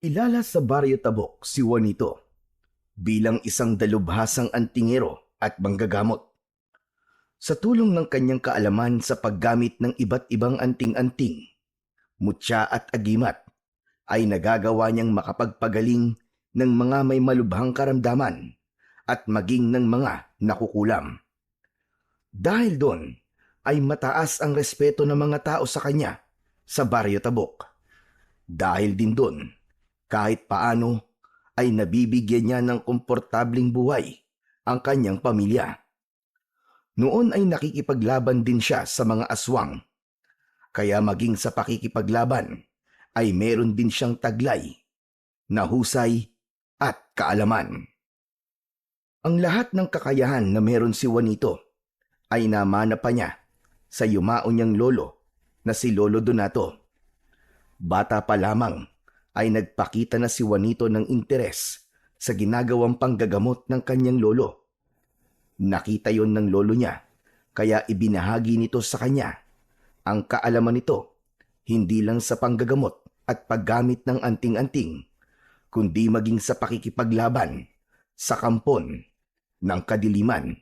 Kilala sa Baryo Tabok si Juanito bilang isang dalubhasang antingero at manggagamot. Sa tulong ng kanyang kaalaman sa paggamit ng iba't ibang anting-anting, mutya at agimat, ay nagagawa niyang makapagpagaling ng mga may malubhang karamdaman at maging ng mga nakukulam. Dahil doon, ay mataas ang respeto ng mga tao sa kanya sa Baryo Tabok. Dahil din doon, kahit paano ay nabibigyan niya ng komportabling buhay ang kanyang pamilya. Noon ay nakikipaglaban din siya sa mga aswang, kaya maging sa pakikipaglaban ay meron din siyang taglay na husay at kaalaman. Ang lahat ng kakayahan na meron si Juanito ay namana pa niya sa yumao niyang lolo na si Lolo Donato. Bata pa lamang ay nagpakita na si Juanito ng interes sa ginagawang panggagamot ng kanyang lolo. Nakita yon ng lolo niya, kaya ibinahagi nito sa kanya ang kaalaman nito hindi lang sa panggagamot at paggamit ng anting-anting, kundi maging sa pakikipaglaban sa kampon ng kadiliman.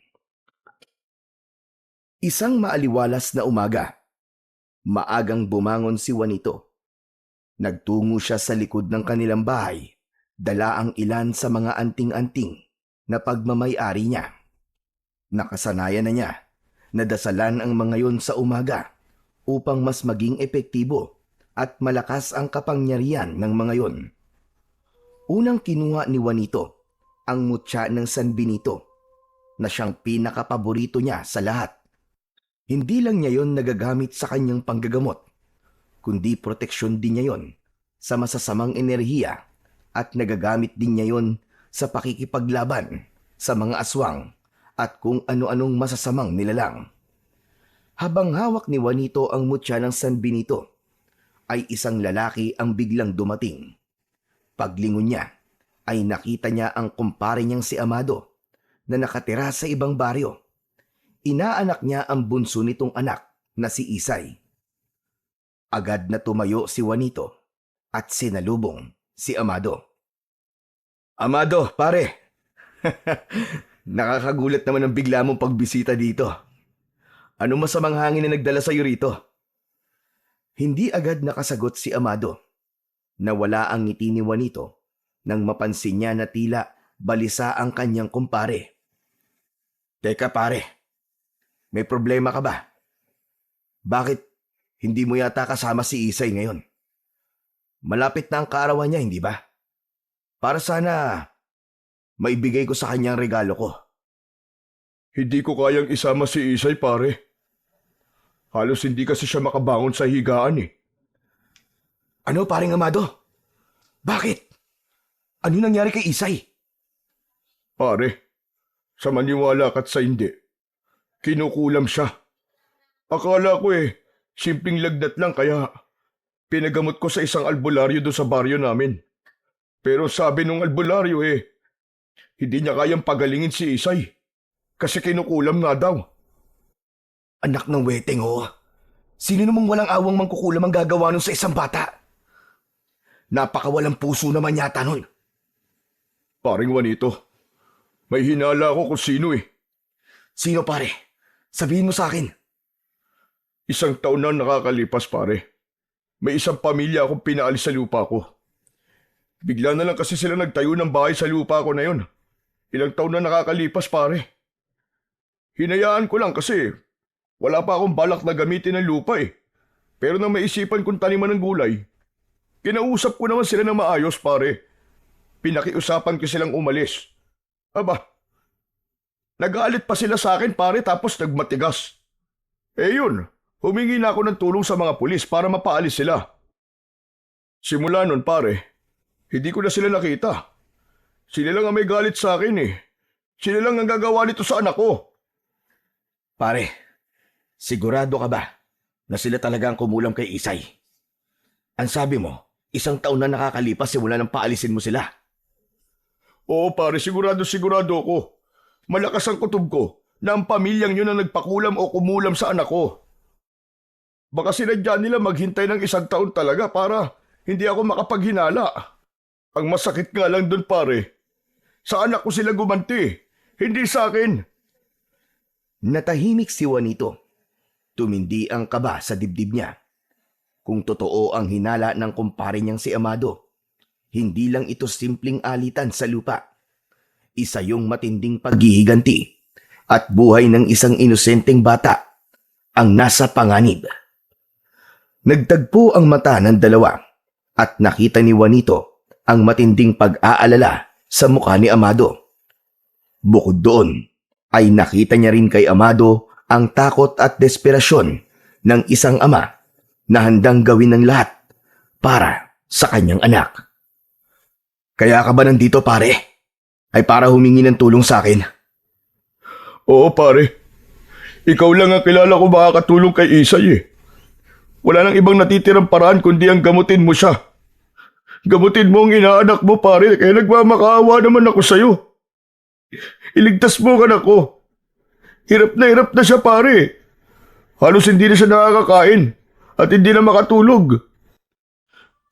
Isang maaliwalas na umaga, maagang bumangon si Juanito. Nagtungo siya sa likod ng kanilang bahay, dala ang ilan sa mga anting-anting na pagmamay-ari niya. Nakasanayan na niya na dasalan ang mga yon sa umaga upang mas maging epektibo at malakas ang kapangyarihan ng mga yon. Unang kinuha ni Juanito ang mutya ng San Benito na siyang pinakapaborito niya sa lahat. Hindi lang niya yon nagagamit sa kanyang panggagamot, kundi proteksyon din niya yon sa masasamang enerhiya at nagagamit din niya yon sa pakikipaglaban sa mga aswang at kung ano-anong masasamang nilalang. Habang hawak ni Juanito ang mutya ng San Benito, ay isang lalaki ang biglang dumating. Paglingon niya, ay nakita niya ang kumpare niyang si Amado na nakatira sa ibang baryo. Inaanak niya ang bunso nitong anak na si Isay. Agad na tumayo si Juanito at sinalubong si Amado. Amado, pare! Nakakagulat naman ang bigla mong pagbisita dito. Ano masamang hangin na nagdala sa'yo rito? Hindi agad nakasagot si Amado. Nawala ang ngiti ni Juanito nang mapansin niya na tila balisa ang kanyang kumpare. Teka pare, may problema ka ba? Bakit hindi mo yata kasama si Isay ngayon? Malapit na ang kaarawan niya, hindi ba? Para sana maibigay ko sa kanyang regalo ko. Hindi ko kayang isama si Isay, pare. Halos hindi kasi siya makabangon sa higaan eh. Ano, paring Amado? Bakit? Ano nangyari kay Isay? Pare, sa maniwala ka't sa hindi, kinukulam siya. Akala ko simpleng lagnat lang kaya pinagamot ko sa isang albularyo doon sa baryo namin. Pero sabi nung albularyo hindi niya kayang pagalingin si Isay kasi kinukulam nga daw. Anak ng weteng Sino namang walang awang mangkukulam ang gagawa nun sa isang bata? Napakawalang puso naman yata nun. Paring Juanito, may hinala ako kung sino Sino pare? Sabihin mo sa akin. Isang taon na nakakalipas pare. May isang pamilya akong pinaalis sa lupa ko. Bigla na lang kasi sila nagtayo ng bahay sa lupa ko na yon. Ilang taon na nakakalipas pare. Hinayaan ko lang kasi wala pa akong balak na gamitin ang lupa Pero nang maisipan kong taniman ng gulay, kinausap ko naman sila ng maayos pare. Pinakiusapan ko silang umalis. Aba, nagalit pa sila sa akin pare tapos nagmatigas. Yun, humingi na ako ng tulong sa mga pulis para mapaalis sila. Simula nun pare, hindi ko na sila nakita. Sila lang ang may galit sa akin Sila lang ang gagawa nito sa anak ko. Pare, sigurado ka ba na sila talaga ang kumulam kay Isay? Ang sabi mo, isang taon na nakakalipas simula nang paalisin mo sila. Oo pare, sigurado ko. Malakas ang kutob ko na ang pamilyang yun ang nagpakulam o kumulam sa anak ko. Baka sinadya nila maghintay ng isang taon talaga para hindi ako makapaghinala. Ang masakit nga lang doon pare, sa anak ko sila gumanti, hindi sa akin. Natahimik si Juanito. Tumindi ang kaba sa dibdib niya. Kung totoo ang hinala ng kumpare niyang si Amado, hindi lang ito simpleng alitan sa lupa. Isa yung matinding paghihiganti at buhay ng isang inosenteng bata ang nasa panganib. Nagtagpo ang mata ng dalawa at nakita ni Juanito ang matinding pag-aalala sa mukha ni Amado. Bukod doon, ay nakita niya rin kay Amado ang takot at desperasyon ng isang ama na handang gawin ng lahat para sa kanyang anak. Kaya ka ba nandito pare? Ay para humingi ng tulong sa akin? Oo pare, ikaw lang ang kilala ko makakatulong kay Isay eh. Wala nang ibang natitirang paraan kundi ang gamutin mo siya. Gamutin mo ang inaanak mo pare, kaya nagmamakaawa naman ako sa'yo. Iligtas mo ang anak ko. Hirap na siya pare. Halos hindi na siya nakakakain at hindi na makatulog.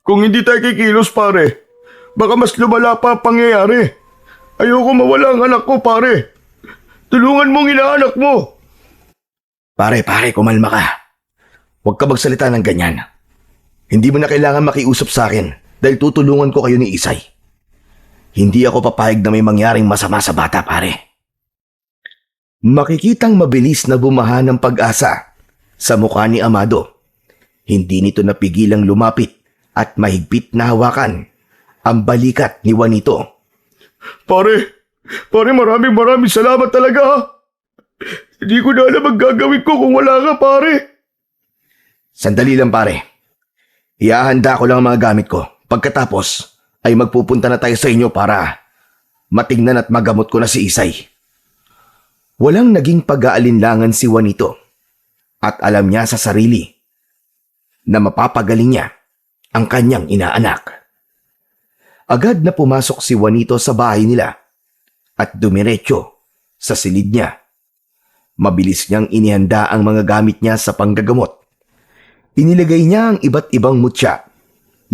Kung hindi tayo kikilos pare, baka mas lumala pa ang pangyayari. Ayoko mawala ang anak ko pare. Tulungan mong inaanak mo. Pare, kumalma ka. Huwag ka magsalita ng ganyan. Hindi mo na kailangan makiusap sa akin dahil tutulungan ko kayo ni Isay. Hindi ako papayag na may mangyaring masama sa bata, pare. Makikitang mabilis na bumaha ng pag-asa sa mukha ni Amado. Hindi nito napigilang lumapit at mahigpit na hawakan ang balikat ni Juanito. Pare, maraming salamat talaga ha. Hindi ko na alam ang gagawin ko kung wala ka, pare. Sandali lang, pare. Iahanda ko lang ang mga gamit ko. Pagkatapos, ay magpupunta na tayo sa inyo para matingnan at magamot ko na si Isay. Walang naging pag-aalinlangan si Juanito at alam niya sa sarili na mapapagaling niya ang kanyang inaanak. Agad na pumasok si Juanito sa bahay nila at dumiretso sa silid niya. Mabilis niyang inihanda ang mga gamit niya sa panggagamot. Inilagay niya ang iba't ibang mutya,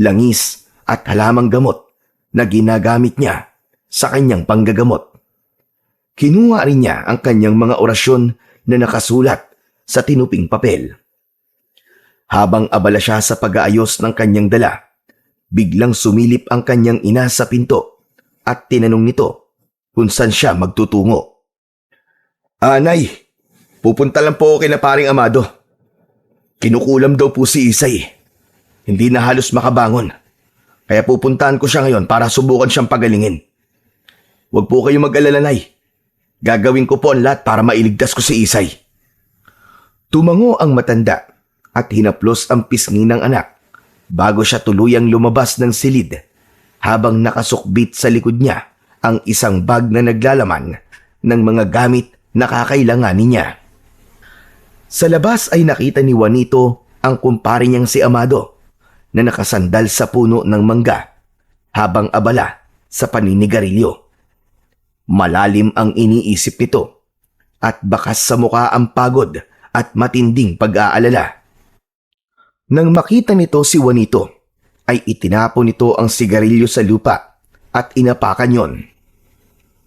langis at halamang gamot na ginagamit niya sa kanyang panggagamot. Kinuha rin niya ang kanyang mga orasyon na nakasulat sa tinuping papel. Habang abala siya sa pag-aayos ng kanyang dala, biglang sumilip ang kanyang ina sa pinto at tinanong nito kung saan siya magtutungo. Nay, pupunta lang po ako kina paring Amado. Kinukulam daw po si Isay. Hindi na halos makabangon. Kaya pupuntahan ko siya ngayon para subukan siyang pagalingin. Huwag po kayong mag-alala, Nay. Gagawin ko po ang lahat para mailigtas ko si Isay. Tumango ang matanda at hinaplos ang pisngi ng anak bago siya tuluyang lumabas ng silid habang nakasukbit sa likod niya ang isang bag na naglalaman ng mga gamit na kakailanganin niya. Sa labas ay nakita ni Juanito ang kumpare niyang si Amado na nakasandal sa puno ng mangga habang abala sa paninigarilyo. Malalim ang iniisip nito at bakas sa mukha ang pagod at matinding pag-aalala. Nang makita nito si Juanito, ay itinapon nito ang sigarilyo sa lupa at inapakan yon.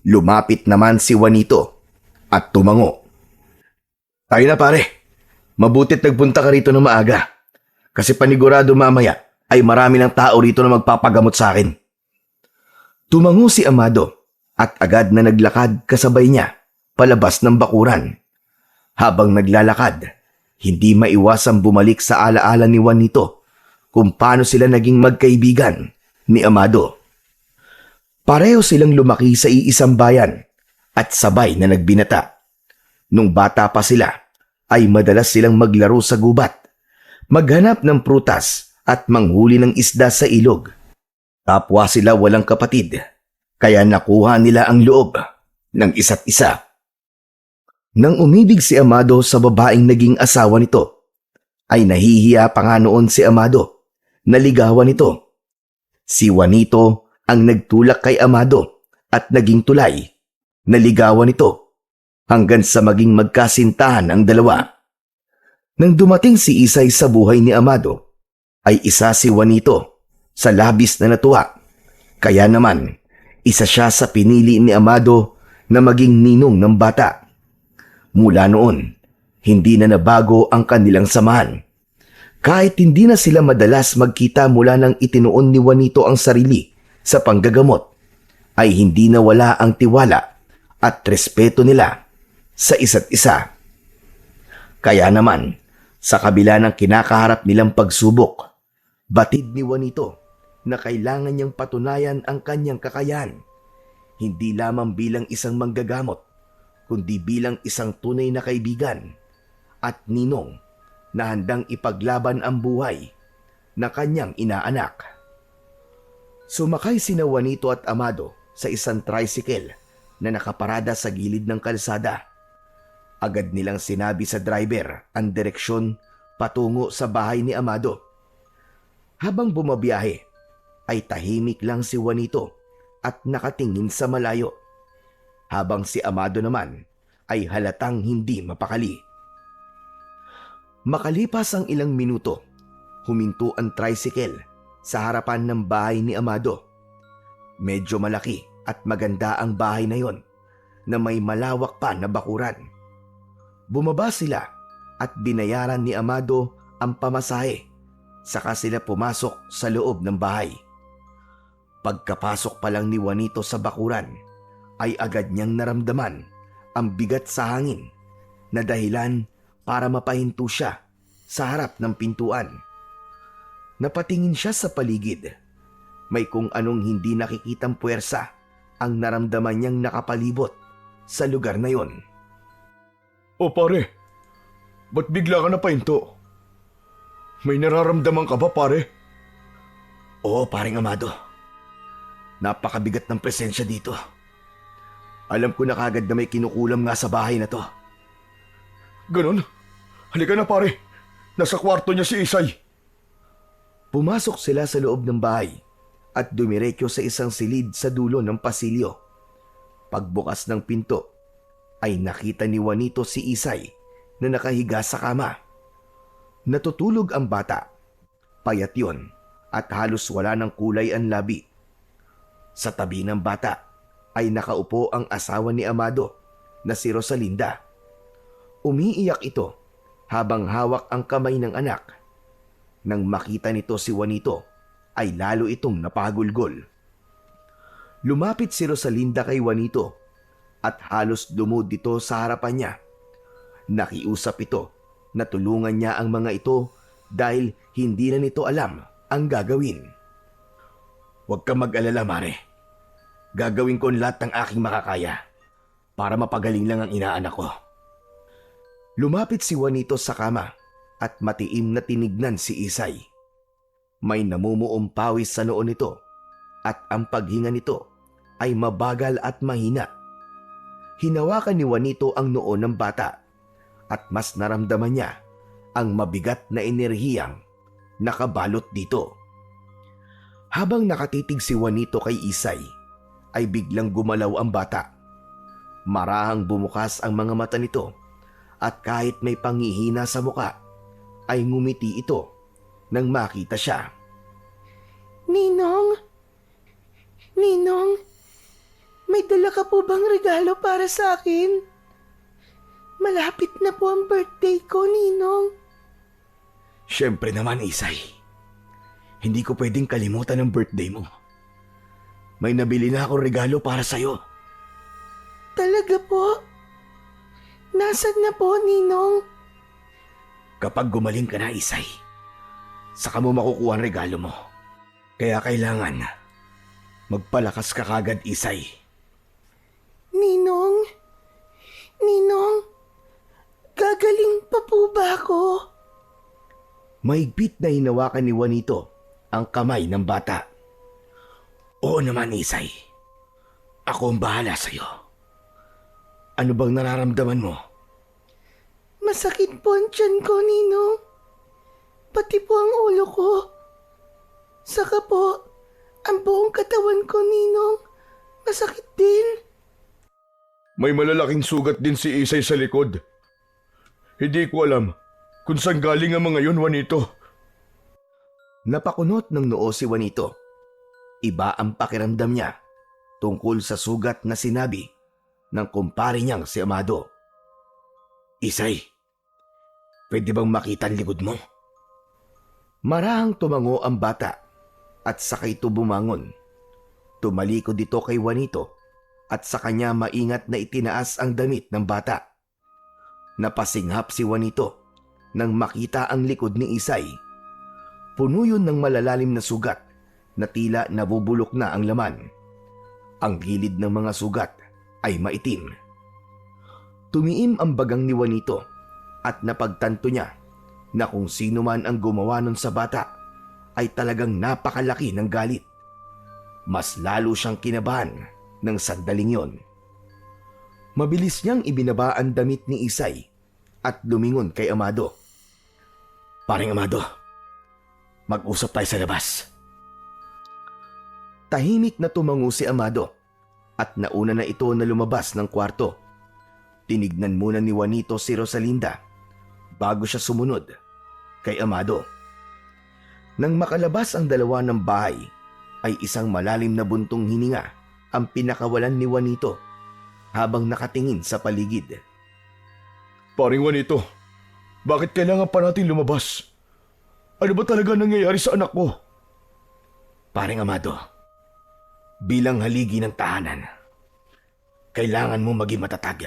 Lumapit naman si Juanito at tumango. Tayo na pare, mabutit nagpunta ka rito ng maaga kasi panigurado mamaya ay marami ng tao rito na magpapagamot sa akin. Tumango si Amado at agad na naglakad kasabay niya palabas ng bakuran. Habang naglalakad, hindi maiwasang bumalik sa alaala ni Juanito kung paano sila naging magkaibigan ni Amado. Pareho silang lumaki sa iisang bayan at sabay na nagbinata. Nung bata pa sila, ay madalas silang maglaro sa gubat, maghanap ng prutas at manghuli ng isda sa ilog. Kapwa sila walang kapatid, kaya nakuha nila ang loob ng isa't isa. Nang umibig si Amado sa babaeng naging asawa nito, ay nahihiya pa nga noon si Amado na ligawan nito. Si Juanito ang nagtulak kay Amado at naging tulay na ligawan nito hanggang sa maging magkasintahan ang dalawa. Nang dumating si Isay sa buhay ni Amado, ay isa si Juanito sa labis na natuwa Kaya naman, isa siya sa pinili ni Amado na maging ninong ng bata. Mula noon, hindi na nabago ang kanilang samahan. Kahit hindi na sila madalas magkita mula nang itinuon ni Juanito ang sarili sa panggagamot, ay hindi nawala ang tiwala at respeto nila sa isa't isa. Kaya naman, sa kabila ng kinakaharap nilang pagsubok, batid ni Juanito na kailangan niyang patunayan ang kanyang kakayahan, hindi lamang bilang isang manggagamot, kundi bilang isang tunay na kaibigan at ninong na handang ipaglaban ang buhay na kanyang inaanak. Sumakay sina Juanito at Amado sa isang tricycle na nakaparada sa gilid ng kalsada. Agad nilang sinabi sa driver ang direksyon patungo sa bahay ni Amado. Habang bumabiyahe, ay tahimik lang si Juanito at nakatingin sa malayo, habang si Amado naman ay halatang hindi mapakali. Makalipas ang ilang minuto, huminto ang tricycle sa harapan ng bahay ni Amado. Medyo malaki at maganda ang bahay na yon na may malawak pa na bakuran. Bumaba sila at binayaran ni Amado ang pamasahe, saka sila pumasok sa loob ng bahay. Pagkapasok pa lang ni Juanito sa bakuran, ay agad niyang naramdaman ang bigat sa hangin na dahilan para mapahinto siya sa harap ng pintuan. Napatingin siya sa paligid. May kung anong hindi nakikitang puwersa ang naramdaman niyang nakapalibot sa lugar na yon. O pare, ba't bigla ka napahinto? May nararamdaman ka ba pare? Oo, paring Amado. Napakabigat ng presensya dito. Alam ko na kagad na may kinukulam nga sa bahay na to. Ganon? Halika na pare, nasa kwarto niya si Isay. Pumasok sila sa loob ng bahay at dumiretso sa isang silid sa dulo ng pasilyo. Pagbukas ng pinto, ay nakita ni Juanito si Isay na nakahiga sa kama. Natutulog ang bata. Payat yon at halos wala ng kulay ang labi. Sa tabi ng bata ay nakaupo ang asawa ni Amado na si Rosalinda. Umiiyak ito habang hawak ang kamay ng anak. Nang makita nito si Juanito ay lalo itong napagulgol. Lumapit si Rosalinda kay Juanito at halos dumud dito sa harapan niya. Nakiusap ito na tulungan niya ang mga ito dahil hindi na nito alam ang gagawin. Huwag kang mag-alala, Mare. Gagawin ko lahat ng aking makakaya para mapagaling lang ang inaanak ko. Lumapit si Juanito sa kama at matiim na tinignan si Isay. May namumuong pawis sa noo nito at ang paghinga nito ay mabagal at mahina. Hinawakan ni Juanito ang noo ng bata at mas naramdaman niya ang mabigat na enerhiyang nakabalot dito. Habang nakatitig si Juanito kay Isay, ay biglang gumalaw ang bata. Marahang bumukas ang mga mata nito at kahit may panghihina sa muka, ay ngumiti ito nang makita siya. Ninong? Ninong? May dala ka po bang regalo para sa akin? Malapit na po ang birthday ko, Ninong. Siyempre naman, Isay. Hindi ko pwedeng kalimutan ang birthday mo. May nabili na akong regalo para sa'yo. Talaga po? Nasaan na po, Ninong? Kapag gumaling ka na, Isay, saka mo makukuha ang regalo mo. Kaya kailangan magpalakas ka kagad, Isay. Ninong? Ninong? Gagaling pa po ba ako? Mahigpit na hinawakan ni Juanito ang kamay ng bata. Oo naman, Isay. Ako ang bahala sa'yo. Ano bang nararamdaman mo? Masakit po ang tiyan ko, Ninong. Pati po ang ulo ko. Saka po, ang buong katawan ko, Ninong. Masakit din. May malalaking sugat din si Isay sa likod. Hindi ko alam kung saan galing ang mga yun, Juanito. Napakunot ng noo si Juanito. Iba ang pakiramdam niya tungkol sa sugat na sinabi ng kumpare niyang si Amado. Isay, pwede bang makita ang likod mo? Marahang tumango ang bata at saka ito bumangon. Tumalikod dito kay Juanito at sa kanya maingat na itinaas ang damit ng bata. Napasinghap si Juanito nang makita ang likod ni Isay. Puno yun ng malalalim na sugat na tila nabubulok na ang laman. Ang gilid ng mga sugat ay maitim. Tumiim ang bagang ni Juanito at napagtanto niya na kung sino man ang gumawa nun sa bata ay talagang napakalaki ng galit. Mas lalo siyang kinabahan ng sandaling yon. Mabilis niyang ibinaba ang damit ni Isay at lumingon kay Amado. Paring Amado, mag-usap tayo sa labas. Tahimik na tumango si Amado at nauna na ito na lumabas ng kwarto. Tinignan muna ni Juanito si Rosalinda bago siya sumunod kay Amado. Nang makalabas ang dalawa ng bahay, ay isang malalim na buntong hininga ang pinakawalan ni Juanito habang nakatingin sa paligid. Paring Juanito, bakit kailangan pa natin lumabas? Ano ba talaga nangyayari sa anak ko? Paring Amado, bilang haligi ng tahanan, kailangan mo maging matatag.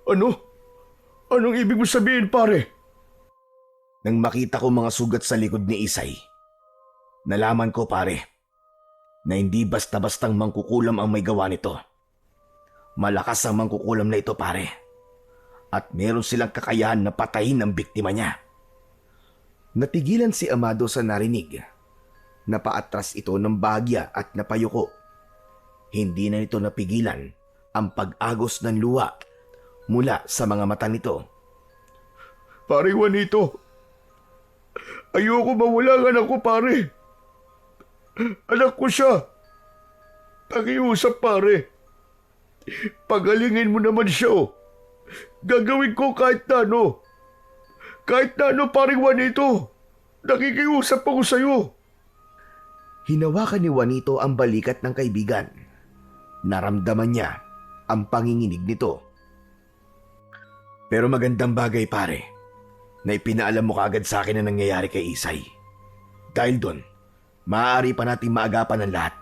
Ano? Anong ibig mo sabihin, pare? Nang makita ko mga sugat sa likod ni Isay, nalaman ko, pare, na hindi basta-bastang mangkukulam ang may gawa nito. Malakas ang mangkukulam na ito, pare. At meron silang kakayahan na patayin ang biktima niya. Natigilan si Amado sa narinig. Napaatras ito ng bahagya at napayuko. Hindi na nito napigilan ang pag-agos ng luha mula sa mga mata nito. Pare Juanito, ayoko mawala ang anak ko, pare. Anak ko siya. Pakiusap, pare. Pagalingin mo naman siya. Gagawin ko kahit na ano. Kahit na ano, pare Juanito. Nakikiusap ako sa'yo. Hinawakan ni Juanito ang balikat ng kaibigan. Naramdaman niya ang panginginig nito. Pero magandang bagay, pare, na ipinaalam mo kaagad sa akin na nangyayari kay Isay. Dahil doon, maaari pa nating maagapan ang lahat.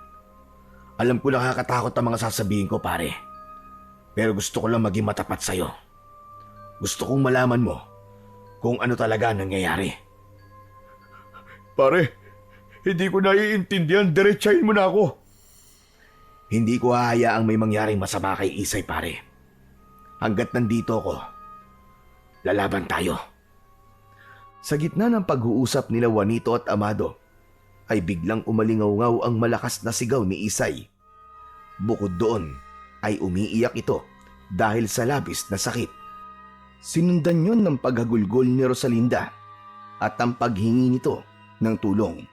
Alam ko nakakatakot ang mga sasabihin ko, pare. Pero gusto ko lang maging matapat sa'yo. Gusto kong malaman mo kung ano talaga nangyayari. Pare, hindi ko naiintindihan. Diretsahin mo na ako. Hindi ko hahayaang may mangyaring masama kay Isay, pare. Hanggat nandito ako, lalaban tayo. Sa gitna ng pag-uusap nila Juanito at Amado, ay biglang umalingaw-ngaw ang malakas na sigaw ni Isay. Bukod doon, ay umiiyak ito dahil sa labis na sakit. Sinundan yun ng paghagulgol ni Rosalinda at ang paghingi nito ng tulong.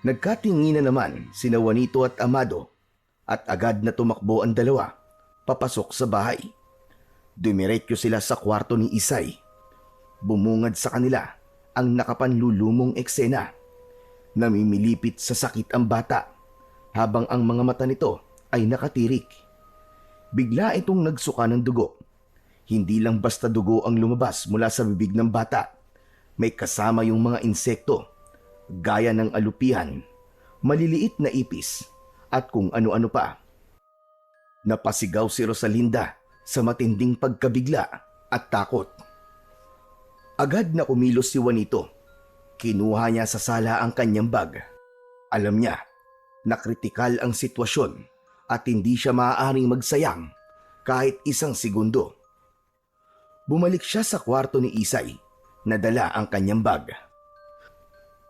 Nagkatinginan naman sina Juanito at Amado at agad na tumakbo ang dalawa papasok sa bahay. Dumiretso sila sa kwarto ni Isay. Bumungad sa kanila ang nakapanlulumong eksena. Namimilipit sa sakit ang bata habang ang mga mata nito ay nakatirik. Bigla itong nagsuka ng dugo. Hindi lang basta dugo ang lumabas mula sa bibig ng bata. May kasama yung mga insekto, gaya ng alupihan, maliliit na ipis, at kung ano-ano pa. Napasigaw si Rosalinda sa matinding pagkabigla at takot. Agad na kumilos si Juanito. Kinuha niya sa sala ang kanyang bag. Alam niya na kritikal ang sitwasyon at hindi siya maaaring magsayang kahit isang segundo. Bumalik siya sa kwarto ni Isay na dala ang kanyang bag.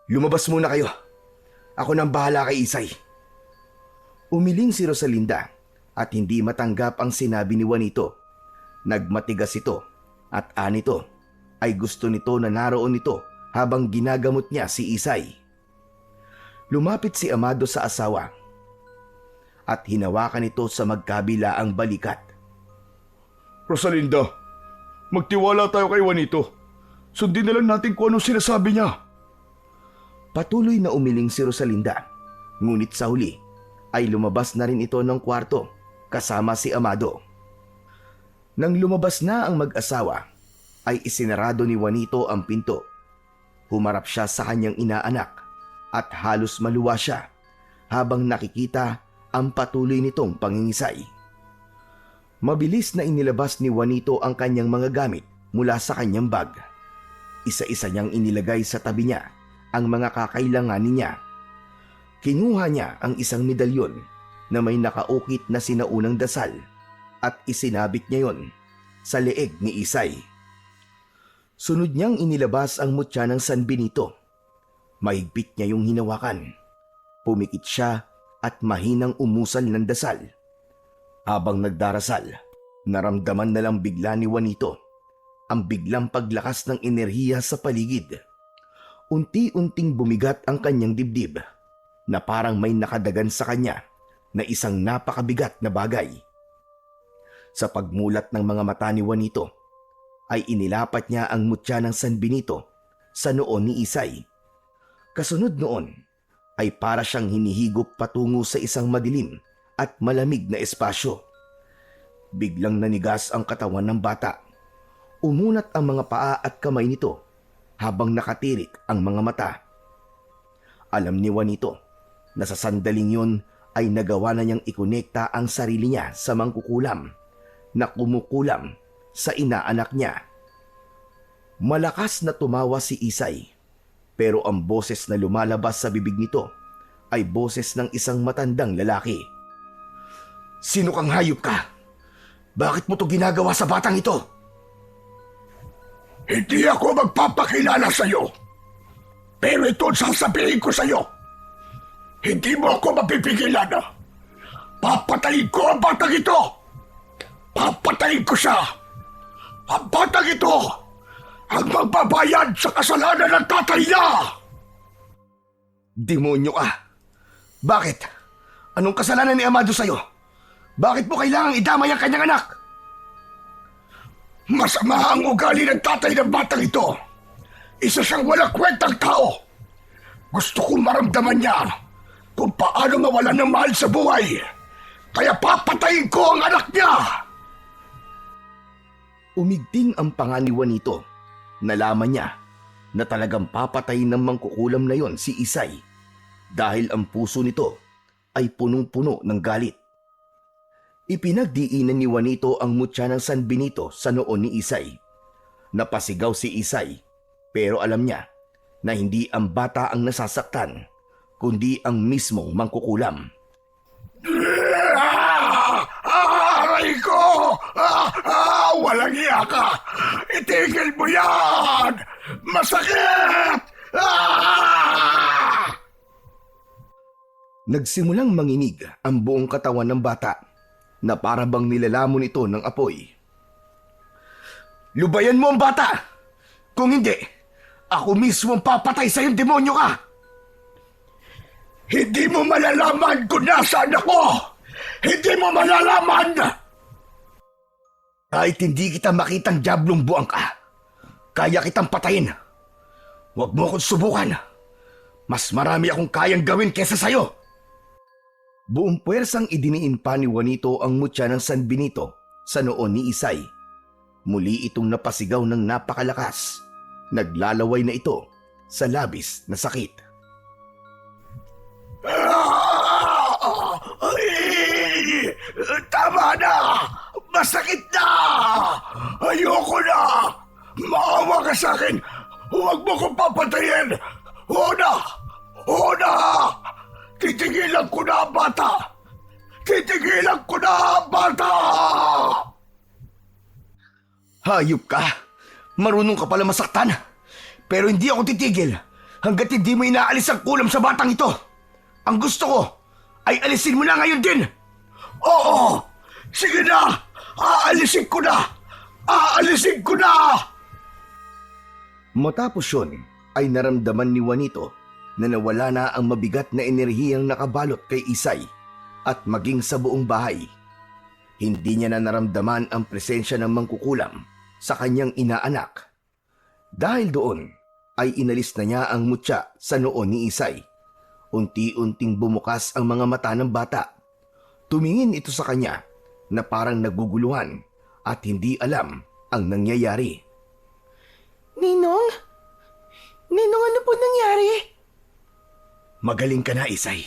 Lumabas muna kayo. Ako nang bahala kay Isay. Umiling si Rosalinda at hindi matanggap ang sinabi ni Juanito. Nagmatigas ito at anito ay gusto nito na naroon ito habang ginagamot niya si Isay. Lumapit si Amado sa asawa at hinawakan ito sa magkabilaang balikat. Rosalinda, magtiwala tayo kay Juanito. Sundin na lang natin kung anong sinasabi niya. Patuloy na umiling si Rosalinda Ngunit sa huli ay lumabas na rin ito ng kwarto kasama si Amado. Nang lumabas na ang mag-asawa, ay isinarado ni Juanito ang pinto. Humarap siya sa kanyang inaanak at halos maluwa siya habang nakikita ang patuloy nitong pangingisay. Mabilis na inilabas ni Juanito ang kanyang mga gamit mula sa kanyang bag. Isa-isa niyang inilagay sa tabi niya ang mga kakailanganin niya. Kinuha niya ang isang medalyon na may nakaukit na sinaunang dasal at isinabit niya yon sa leeg ni Isay. Sunod niyang inilabas ang mutya ng San Benito. Mahigpit niya yung hinawakan. Pumikit siya at mahinang umusal ng dasal. Habang nagdarasal, naramdaman na lang bigla ni Juanito ang biglang paglakas ng enerhiya sa paligid. Unti-unting bumigat ang kanyang dibdib na parang may nakadagan sa kanya na isang napakabigat na bagay. Sa pagmulat ng mga mata ni Juanito, ay inilapat niya ang mutya ng San Benito sa noo ni Isay. Kasunod noon ay para siyang hinihigop patungo sa isang madilim at malamig na espasyo. Biglang nanigas ang katawan ng bata. Umunat ang mga paa at kamay nito habang nakatirik ang mga mata. Alam ni Juanito na sa sandaling yun ay nagawa na niyang ikonekta ang sarili niya sa mangkukulam na kumukulam sa inaanak niya. Malakas na tumawa si Isay, pero ang boses na lumalabas sa bibig nito ay boses ng isang matandang lalaki. Sino kang hayop ka? Bakit mo to ginagawa sa batang ito? Hindi ako magpapakilala sa'yo. Pero ito ang sasabihin ko sa'yo. Hindi mo ako mapipigilan. Papatayin ko ang batang ito. Papatayin ko siya. Ang batang ito ang magbabayad sa kasalanan ng tatay niya. Demonyo ka! Bakit? Anong kasalanan ni Amado sa'yo? Bakit mo kailangang idamay ang kanyang anak? Masama ang ugali ng tatay ng batang ito. Isa siyang walang kwentang tao. Gusto kong maramdaman niya kung paano mawalan ng mahal sa buhay. Kaya papatayin ko ang anak niya. Umigting ang panga ni Juanito. Nalaman niya na talagang papatayin ng mangkukulam na yon si Isay dahil ang puso nito ay punong-puno ng galit. Ipinagdiinan ni Juanito ang mutya ng San Benito sa noo ni Isay. Napasigaw si Isay pero alam niya na hindi ang bata ang nasasaktan kundi ang mismong mangkukulam. Aray ko! Walang iya ka! Itigil mo yan! Masakit! Nagsimulang manginig ang buong katawan ng bata na para bang nilalamon ito ng apoy. Lubayan mo ang bata! Kung hindi, ako mismo ang papatay sa'yo, demonyo ka! Hindi mo malalaman kung nasaan ako! Hindi mo malalaman! Kahit hindi kita makitang diablong buwang ka, kaya kitang patayin. Huwag mo akong subukan. Mas marami akong kayang gawin kesa sa'yo. Buong puwersang idiniin pa ni Juanito ang mutya ng San Benito sa noo ni Isay. Muli itong napasigaw ng napakalakas. Naglalaway na ito sa labis na sakit. Tama na! Masakit na! Ayoko na! Maawa ka sa akin! Huwag mo kong papatayin! Oo na! Oo na! Titigilan ko na ang bata! Titigilan ko na ang bata! Hayop ka! Marunong ka pala masaktan! Pero hindi ako titigil hanggat hindi mo inaalis ang kulam sa batang ito! Ang gusto ko ay alisin mo na ngayon din! Oo! Sige na! Aalisin ko na! Aalisin ko na! Matapos yun ay naramdaman ni Juanito na nawala na ang mabigat na enerhiyang nakabalot kay Isay at maging sa buong bahay. Hindi niya na naramdaman ang presensya ng mangkukulam sa kanyang inaanak. Dahil doon ay inalis na niya ang mutya sa noo ni Isay unti-unting bumukas ang mga mata ng bata. Tumingin ito sa kanya na parang naguguluhan at hindi alam ang nangyayari. Ninong? Ninong, ano po nangyari? Magaling ka na, Isay.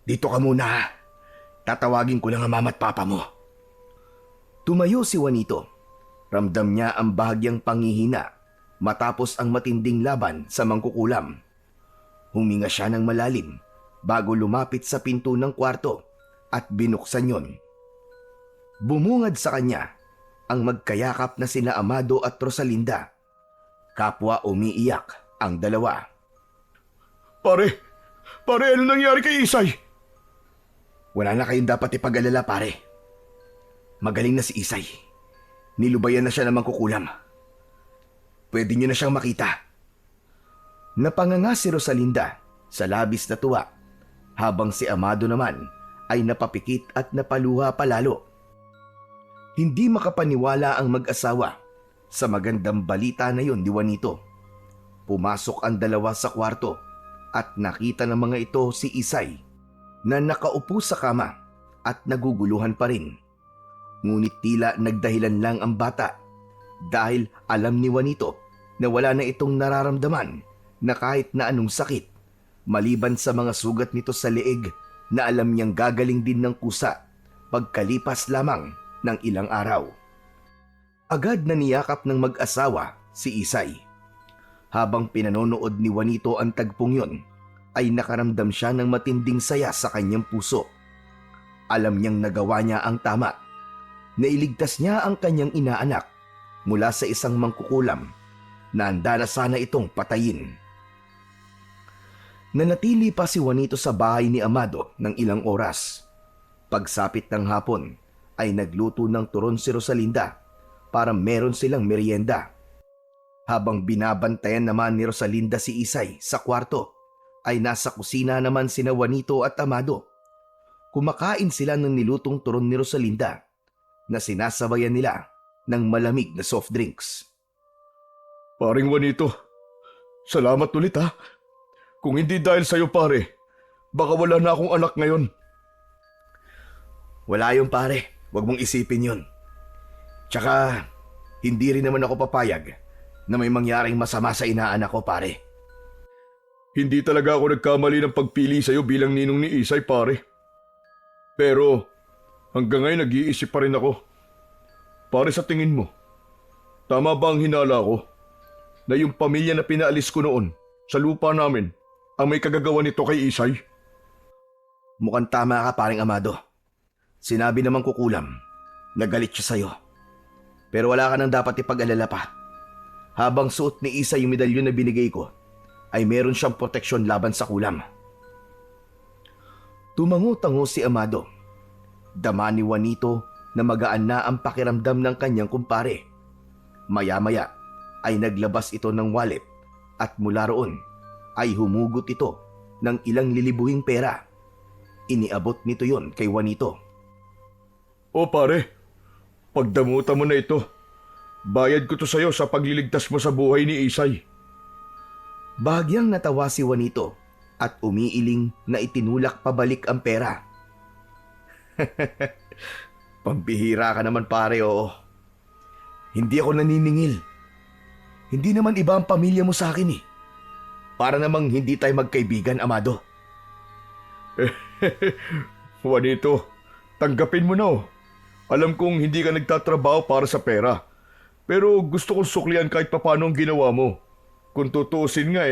Dito ka muna ha. Tatawagin ko lang ang mama at papa mo. Tumayo si Juanito. Ramdam niya ang bahagyang panghihina matapos ang matinding laban sa mangkukulam. Huminga siya ng malalim bago lumapit sa pinto ng kwarto at binuksan yon. Bumungad sa kanya ang magkayakap na sina Amado at Rosalinda. Kapwa umiiyak ang dalawa. Pare, ano nangyari kay Isay? Wala na kayong dapat ipag-alala, pare. Magaling na si Isay. Nilubayan na siya ng mangkukulam. Pwede niyo na siyang makita. Napanganga si Rosalinda sa labis na tuwa, habang si Amado naman ay napapikit at napaluha palalo. Hindi makapaniwala ang mag-asawa sa magandang balita na yon ni Juanito. Pumasok ang dalawa sa kwarto at nakita ng mga ito si Isay na nakaupo sa kama at naguguluhan pa rin. Ngunit tila nagdahilan lang ang bata dahil alam ni Juanito na wala na itong nararamdaman na kahit na anong sakit maliban sa mga sugat nito sa leeg na alam niyang gagaling din ng kusa pagkalipas lamang ng ilang araw. Agad na niyakap ng mag-asawa si Isay. Habang pinanonood ni Juanito ang tagpong yon, ay nakaramdam siya ng matinding saya sa kanyang puso. Alam niyang nagawa niya ang tama. Nailigtas niya ang kanyang inaanak mula sa isang mangkukulam na handa na sana itong patayin. Nanatili pa si Juanito sa bahay ni Amado ng ilang oras. Pagsapit ng hapon ay nagluto ng turon si Rosalinda para meron silang merienda. Habang binabantayan naman ni Rosalinda si Isay sa kwarto, ay nasa kusina naman sina Juanito at Amado. Kumakain sila ng nilutong turon ni Rosalinda na sinasabayan nila ng malamig na soft drinks. Paring Juanito, salamat ulit ha. Kung hindi dahil sa'yo pare, baka wala na akong anak ngayon. Wala yung pare, wag mong isipin yun. Tsaka, hindi rin naman ako papayag na may mangyaring masama sa inaanak ko, pare. Hindi talaga ako nagkamali ng pagpili sa'yo bilang ninong ni Isay, pare. Pero hanggang ngayon nag-iisip pa rin ako. Pare, sa tingin mo, tama ba ang hinala ko na yung pamilya na pinaalis ko noon sa lupa namin ang may kagagawa nito kay Isay? Mukhang tama ka, paring Amado. Sinabi naman kukulam, nagalit siya sa'yo. Pero wala ka nang dapat ipag-alala pa. Habang suot ni Isay yung medalyon na binigay ko, ay meron siyang proteksyon laban sa kulam. Tumango-tango si Amado. Dama ni Juanito na magaan na ang pakiramdam ng kanyang kumpare. Maya-maya ay naglabas ito ng wallet at mula roon ay humugot ito ng ilang lilibuhing pera. Iniabot nito yon kay Juanito. O pare, pagdamutan mo na ito. Bayad ko to sa'yo sa pagliligtas mo sa buhay ni Isay. Bahagyang natawa si Juanito at umiiling na itinulak pabalik ang pera. Pambihira ka naman, pare, oo. Hindi ako naniningil. Hindi naman iba ang pamilya mo sa akin eh. Para namang hindi tayo magkaibigan, Amado. Juanito, tanggapin mo na oh. Alam kong hindi ka nagtatrabaho para sa pera. Pero gusto kong suklian kahit papano ang ginawa mo. Kung tutuusin nga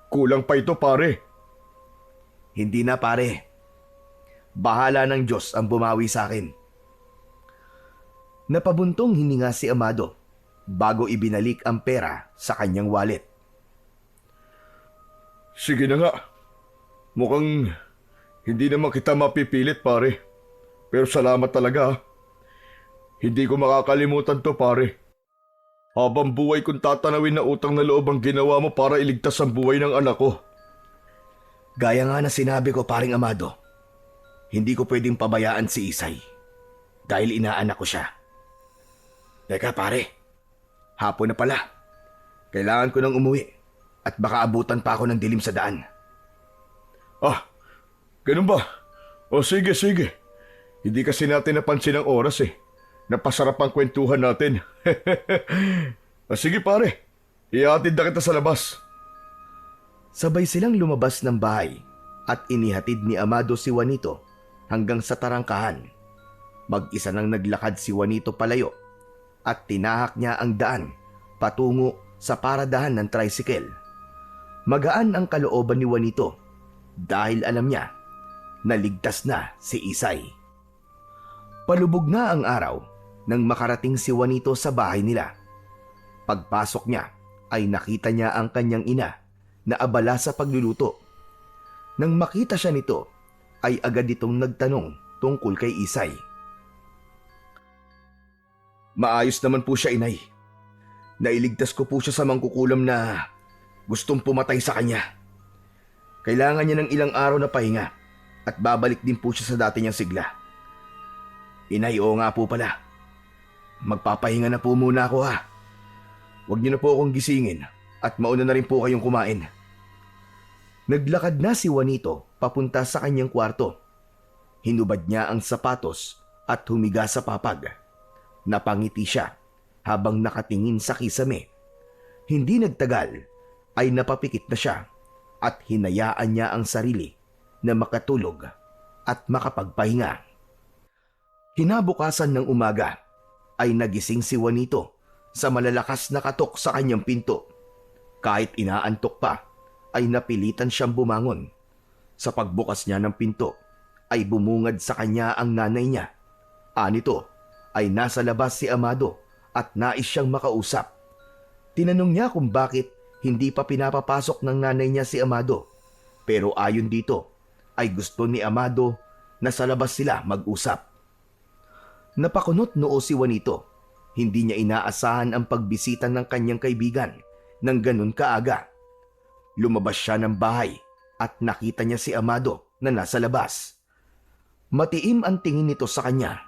kulang pa ito, pare. Hindi na, pare. Bahala ng Diyos ang bumawi sa akin. Napabuntong hininga si Amado bago ibinalik ang pera sa kanyang wallet. Sige na nga. Mukhang hindi naman kita mapipilit, pare. Pero salamat talaga ha. Hindi ko makakalimutan to, pare. Habang buhay kong tatanawin na utang na loob ang ginawa mo para iligtas ang buhay ng anak ko. Gaya nga na sinabi ko, paring Amado, hindi ko pwedeng pabayaan si Isay dahil inaanak ko siya. Teka, pare, hapon na pala. Kailangan ko nang umuwi at baka abutan pa ako ng dilim sa daan. Ah, ganun ba? O sige, sige. Hindi kasi natin napansin ang oras eh. Napasarap ang kwentuhan natin. Sige pare, ihatid na kita sa labas. Sabay silang lumabas ng bahay at inihatid ni Amado si Juanito hanggang sa tarangkahan. Mag-isa nang naglakad si Juanito palayo at tinahak niya ang daan patungo sa paradahan ng tricycle. Magaan ang kalooban ni Juanito dahil alam niya na ligtas na si Isay. Palubog na ang araw nang makarating si Juanito sa bahay nila. Pagpasok niya ay nakita niya ang kanyang ina na abala sa pagluluto. Nang makita siya nito ay agad itong nagtanong tungkol kay Isay. Maayos naman po siya, inay. Nailigtas ko po siya sa mangkukulam na gustong pumatay sa kanya. Kailangan niya ng ilang araw na pahinga at babalik din po siya sa dati niyang sigla. Inay, oo nga po pala. Magpapahinga na po muna ako ha. Huwag niyo na po akong gisingin at mauna na rin po kayong kumain. Naglakad na si Juanito papunta sa kanyang kwarto. Hinubad niya ang sapatos at humiga sa papag. Napangiti siya habang nakatingin sa kisame. Hindi nagtagal ay napapikit na siya at hinayaan niya ang sarili na makatulog at makapagpahinga. Kinabukasan ng umaga ay nagising si Juanito sa malalakas na katok sa kanyang pinto. Kahit inaantok pa, ay napilitan siyang bumangon. Sa pagbukas niya ng pinto, ay bumungad sa kanya ang nanay niya. Anito ay nasa labas si Amado at nais siyang makausap. Tinanong niya kung bakit hindi pa pinapapasok ng nanay niya si Amado. Pero ayon dito, ay gusto ni Amado na sa labas sila mag-usap. Napakunot noo si Juanito. Hindi niya inaasahan ang pagbisita ng kanyang kaibigan ng ganun kaaga. Lumabas siya ng bahay at nakita niya si Amado na nasa labas. Matiim ang tingin nito sa kanya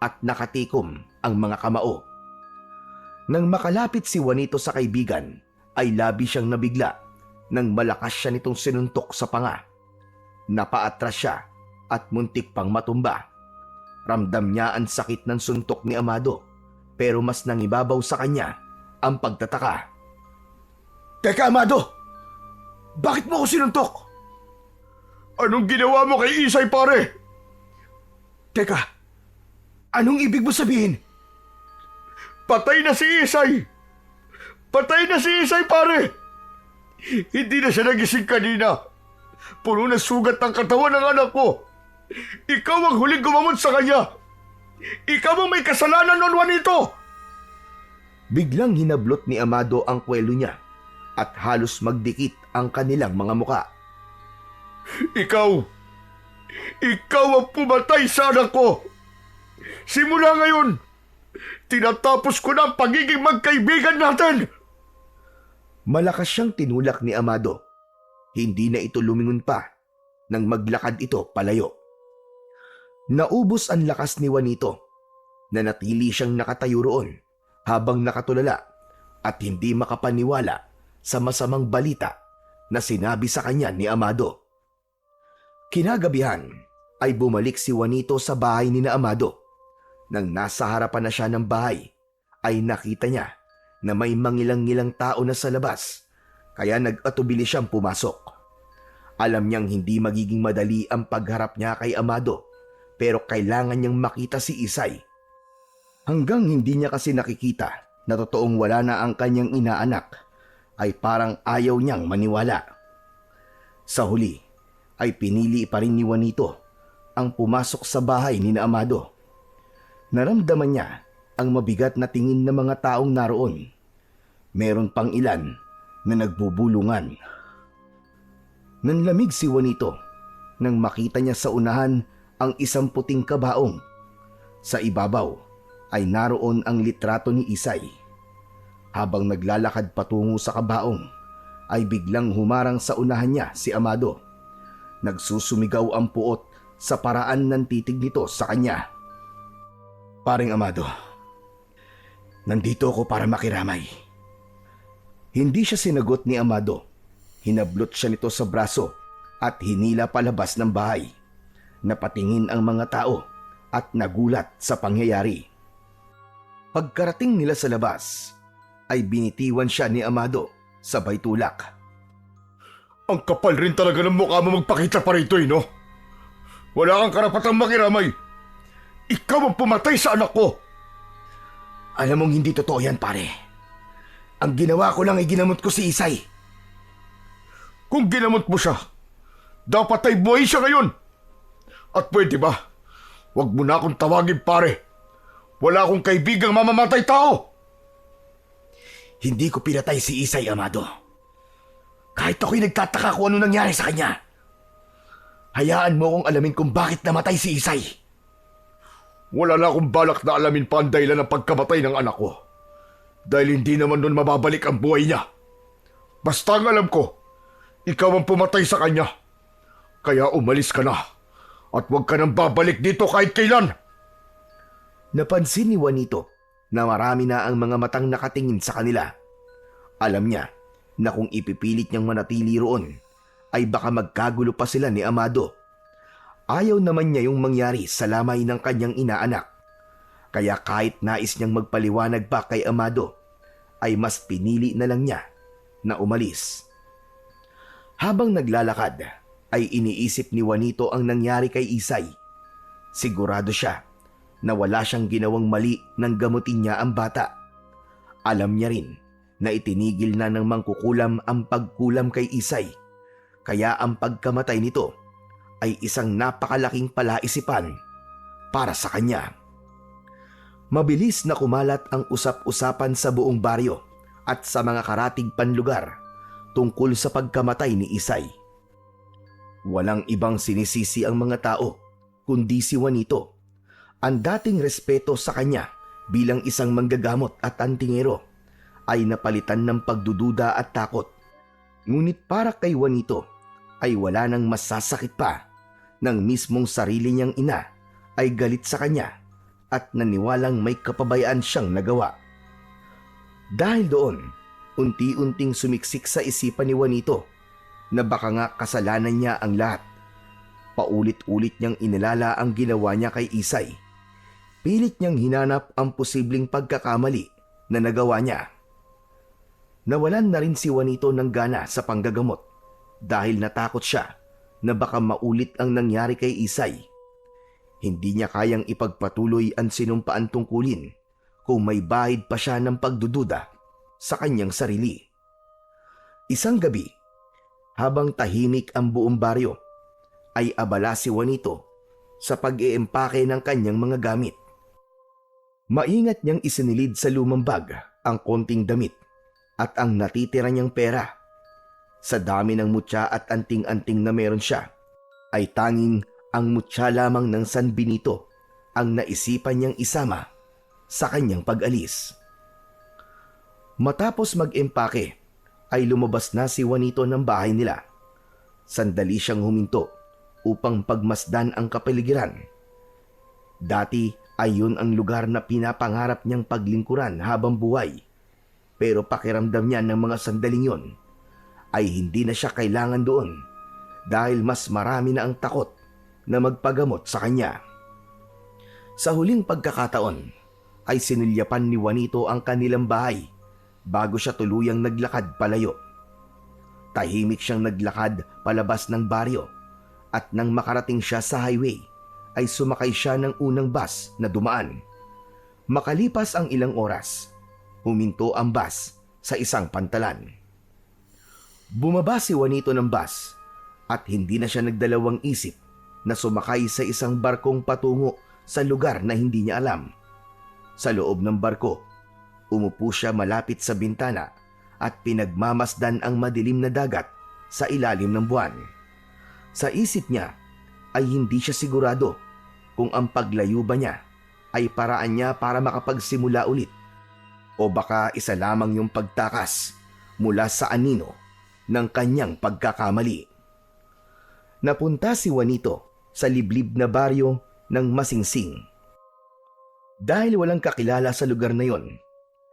at nakatikom ang mga kamao. Nang makalapit si Juanito sa kaibigan, ay labi siyang nabigla nang malakas siya nitong sinuntok sa panga. Napaatras siya at muntik pang matumba. Ramdam niya ang sakit ng suntok ni Amado, pero mas nangibabaw sa kanya ang pagtataka. Teka, Amado! Bakit mo ako sinuntok? Anong ginawa mo kay Isay, pare? Teka, anong ibig mo sabihin? Patay na si Isay! Patay na si Isay, pare! Hindi na siya nagising kanina. Puno na sugat ang katawan ng anak ko. Ikaw ang huling gumamot sa kanya. Ikaw ang may kasalanan nun, Juanito! Biglang hinablot ni Amado ang kwelo niya at halos magdikit ang kanilang mga muka. Ikaw ang pumatay sa anak ko. Simula ngayon, tinatapos ko na ang pagiging magkaibigan natin. Malakas siyang tinulak ni Amado. Hindi na ito lumingon pa nang maglakad ito palayo. Naubos ang lakas ni Juanito. Nanatili siyang nakatayo roon habang nakatulala at hindi makapaniwala sa masamang balita na sinabi sa kanya ni Amado. Kinagabihan ay bumalik si Juanito sa bahay ni na Amado. Nang nasa harapan na siya ng bahay, ay nakita niya na may mangilang-ngilang tao na sa labas, kaya nag-atubili siyang pumasok. Alam niyang hindi magiging madali ang pagharap niya kay Amado, pero kailangan niyang makita si Isay. Hanggang hindi niya kasi nakikita na totoong wala na ang kanyang inaanak, ay parang ayaw niyang maniwala. Sa huli, ay pinili pa rin ni Juanito ang pumasok sa bahay ni na Amado. Naramdaman niya ang mabigat na tingin ng mga taong naroon. Meron pang ilan na nagbubulungan. Nanlamig si Juanito nang makita niya sa unahan ang isang puting kabaong. Sa ibabaw ay naroon ang litrato ni Isay. Habang naglalakad patungo sa kabaong, ay biglang humarang sa unahan niya si Amado. Nagsusumigaw ang puot sa paraan ng titig nito sa kanya. Paring Amado, nandito ako para makiramay. Hindi siya sinagot ni Amado. Hinablot siya nito sa braso at hinila palabas ng bahay. Napatingin ang mga tao at nagulat sa pangyayari. Pagkarating nila sa labas, ay binitiwan siya ni Amado sabay tulak. Ang kapal rin talaga ng mukha mo magpakita pa rito no? Wala kang karapatang makiramay. Ikaw ang pumatay sa anak ko. Alam mong hindi totoo yan, pare. Ang ginawa ko lang ay ginamot ko si Isay. Kung ginamot mo siya, dapat ay buhay siya ngayon. At pwede ba, wag mo na akong tawagin pare. Wala akong kaibigang mamamatay tao. Hindi ko pinatay si Isay, Amado. Kahit ako'y nagtataka kung ano nangyari sa kanya. Hayaan mo kong alamin kung bakit namatay si Isay. Wala na akong balak na alamin pa ang dahilan ng pagkamatay ng anak ko. Dahil hindi naman nun mababalik ang buhay niya. Basta ang alam ko, ikaw ang pumatay sa kanya. Kaya umalis ka na. At huwag ka nang babalik dito kahit kailan. Napansin ni Juanito na marami na ang mga matang nakatingin sa kanila. Alam niya na kung ipipilit niyang manatili roon, ay baka magkagulo pa sila ni Amado. Ayaw naman niya yung mangyari sa lamay ng kanyang inaanak. Kaya kahit nais niyang magpaliwanag pa kay Amado, ay mas pinili na lang niya na umalis. Habang naglalakad, ay iniisip ni Juanito ang nangyari kay Isay. Sigurado siya na wala siyang ginawang mali nang gamutin niya ang bata. Alam niya rin na itinigil na ng mangkukulam ang pagkulam kay Isay. Kaya ang pagkamatay nito ay isang napakalaking palaisipan para sa kanya. Mabilis na kumalat ang usap-usapan sa buong baryo at sa mga karatig panlugar tungkol sa pagkamatay ni Isay. Walang ibang sinisisi ang mga tao kundi si Juanito. Ang dating respeto sa kanya bilang isang manggagamot at antingero ay napalitan ng pagdududa at takot. Ngunit para kay Juanito ay wala nang masasakit pa nang mismong sarili niyang ina ay galit sa kanya at naniwalang may kapabayaan siyang nagawa. Dahil doon, unti-unting sumiksik sa isipan ni Juanito na baka nga kasalanan niya ang lahat. Paulit-ulit niyang inilala ang ginawa niya kay Isay. Pilit niyang hinanap ang posibleng pagkakamali na nagawa niya. Nawalan na rin si Juanito ng gana sa panggagamot dahil natakot siya na baka maulit ang nangyari kay Isay. Hindi niya kayang ipagpatuloy ang sinumpaan tungkulin kung may bahid pa siya ng pagdududa sa kanyang sarili. Isang gabi, habang tahimik ang buong baryo, ay abala si Juanito sa pag-iempake ng kanyang mga gamit. Maingat niyang isinilid sa lumang bag ang konting damit at ang natitira niyang pera. Sa dami ng mutya at anting-anting na meron siya, ay tanging ang mutya lamang ng San Benito ang naisipan niyang isama sa kanyang pag-alis. Matapos mag-empake, ay lumabas na si Juanito ng bahay nila. Sandali siyang huminto upang pagmasdan ang kapaligiran. Dati ay yun ang lugar na pinapangarap niyang paglingkuran habang buhay. Pero pakiramdam niya ng mga sandaling yun ay hindi na siya kailangan doon dahil mas marami na ang takot na magpagamot sa kanya. Sa huling pagkakataon ay sinilyapan ni Juanito ang kanilang bahay bago siya tuluyang naglakad palayo. Tahimik siyang naglakad palabas ng baryo at nang makarating siya sa highway ay sumakay siya ng unang bus na dumaan. Makalipas ang ilang oras, huminto ang bus sa isang pantalan. Bumaba si Juanito ng bus at hindi na siya nagdalawang isip na sumakay sa isang barkong patungo sa lugar na hindi niya alam. Sa loob ng barko, umupo siya malapit sa bintana at pinagmamasdan ang madilim na dagat sa ilalim ng buwan. Sa isip niya ay hindi siya sigurado kung ang paglayo ba niya ay paraan niya para makapagsimula ulit o baka isa lamang yung pagtakas mula sa anino ng kanyang pagkakamali. Napunta si Juanito sa liblib na baryo ng Masingsing. Dahil walang kakilala sa lugar na yon,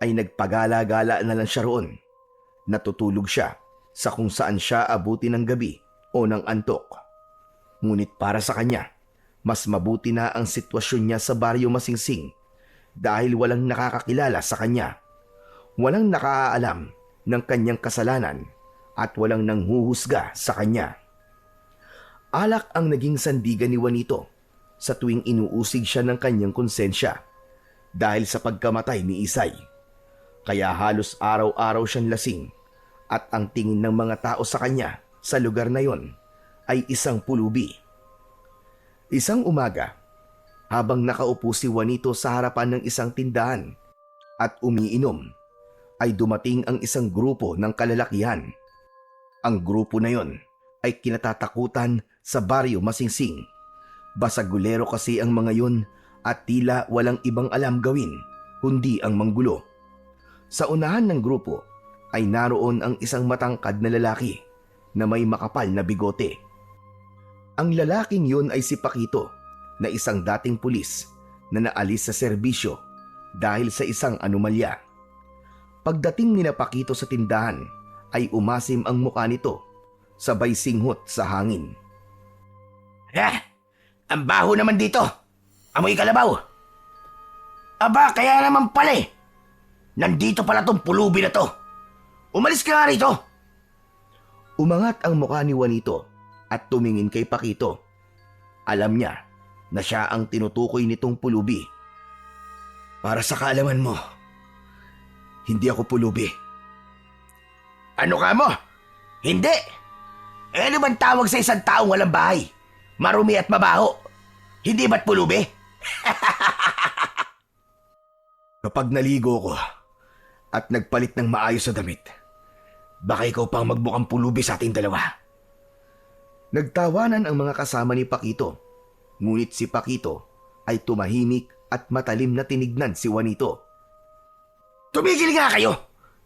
ay nagpagala-gala na lang siya roon. Natutulog siya sa kung saan siya abuti ng gabi o ng antok. Ngunit para sa kanya, mas mabuti na ang sitwasyon niya sa baryo Masingsing dahil walang nakakakilala sa kanya. Walang nakaalam ng kanyang kasalanan at walang nanghuhusga sa kanya. Alak ang naging sandigan ni Juanito sa tuwing inuusig siya ng kanyang konsensya dahil sa pagkamatay ni Isay. Kaya halos araw-araw siyang lasing at ang tingin ng mga tao sa kanya sa lugar na yon ay isang pulubi. Isang umaga, habang nakaupo si Juanito sa harapan ng isang tindahan at umiinom, ay dumating ang isang grupo ng kalalakihan. Ang grupo na yon ay kinatatakutan sa baryo Masingsing. Basagulero kasi ang mga yon at tila walang ibang alam gawin kundi ang manggulo. Sa unahan ng grupo ay naroon ang isang matangkad na lalaki na may makapal na bigote. Ang lalaking yun ay si Paquito na isang dating pulis na naalis sa serbisyo dahil sa isang anomalya. Pagdating ni Paquito sa tindahan ay umasim ang mukha nito sabay singhot sa hangin. Ang baho naman dito. Amoy kalabaw. Aba, kaya naman pala eh. Nandito pala tong pulubi na to. Umalis ka nga rito. Umangat ang mukha ni Juanito at tumingin kay Paquito. Alam niya na siya ang tinutukoy nitong pulubi. Para sa kaalaman mo, hindi ako pulubi. Ano ka mo? Hindi. Ano bang tawag sa isang taong walang bahay? Marumi at mabaho. Hindi ba't pulubi? Kapag naligo ko at nagpalit ng maayos na damit, baka ikaw pang magmukhang pulubi sa ating dalawa. Nagtawanan ang mga kasama ni Paquito. Ngunit si Paquito ay tumahimik at matalim na tinignan si Juanito. Tumigil nga kayo!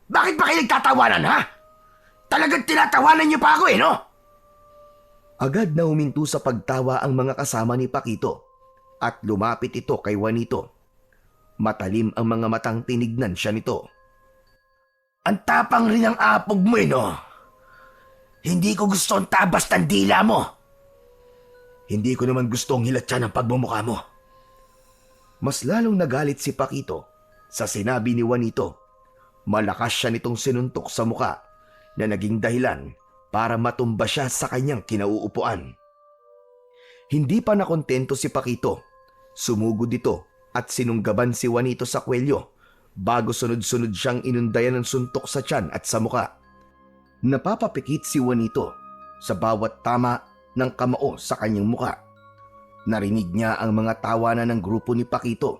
Bakit ba kayo nagtatawanan, ha? Talagang tinatawanan niyo pa ako no? Agad na huminto sa pagtawa ang mga kasama ni Paquito at lumapit ito kay Juanito. Matalim ang mga matang tinignan siya nito. Ang tapang rin ang apog mo no? Hindi ko gusto ang tabas ng dila mo. Hindi ko naman gustong hilatyan ang pagmumukha mo. Mas lalong nagalit si Paquito sa sinabi ni Juanito. Malakas siya nitong sinuntok sa muka na naging dahilan para matumba siya sa kanyang kinauupuan. Hindi pa nakontento si Paquito. Sumugod ito at sinunggaban si Juanito sa kwelyo bago sunod-sunod siyang inundayan ng suntok sa tiyan at sa muka. Napapapikit si Juanito sa bawat tama ng kamao sa kanyang muka. Narinig niya ang mga tawanan ng grupo ni Paquito.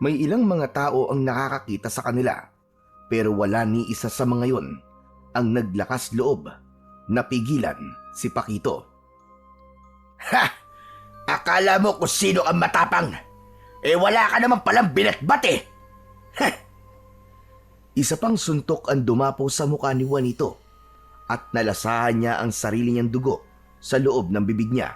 May ilang mga tao ang nakakakita sa kanila pero wala ni isa sa mga yon ang naglakas loob na pigilan si Paquito. Ha! Akala mo kung sino ang matapang? Wala ka naman palang binatbat eh! Ha! Isa pang suntok ang dumapo sa mukha ni Juanito at nalasahan niya ang sarili niyang dugo sa loob ng bibig niya.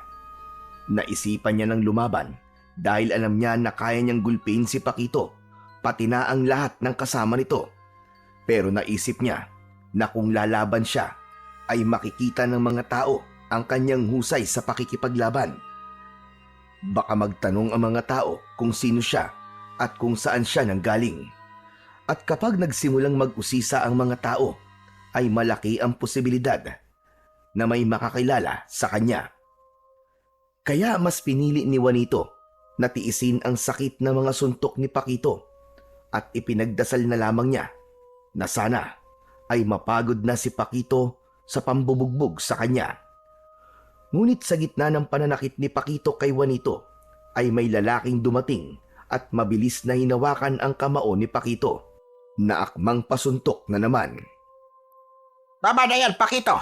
Naisipan niya ng lumaban dahil alam niya na kaya niyang gulpin si Paquito, pati na ang lahat ng kasama nito. Pero naisip niya na kung lalaban siya, ay makikita ng mga tao ang kanyang husay sa pakikipaglaban. Baka magtanong ang mga tao kung sino siya at kung saan siya nanggaling. At kapag nagsimulang mag-usisa ang mga tao, ay malaki ang posibilidad na may makakilala sa kanya. Kaya mas pinili ni Juanito na tiisin ang sakit na mga suntok ni Paquito at ipinagdasal na lamang niya na sana ay mapagod na si Paquito sa pambubugbog sa kanya. Ngunit sa gitna ng pananakit ni Paquito kay Juanito ay may lalaking dumating at mabilis na hinawakan ang kamao ni Paquito na akmang pasuntok na naman. Tama na yan, Paquito!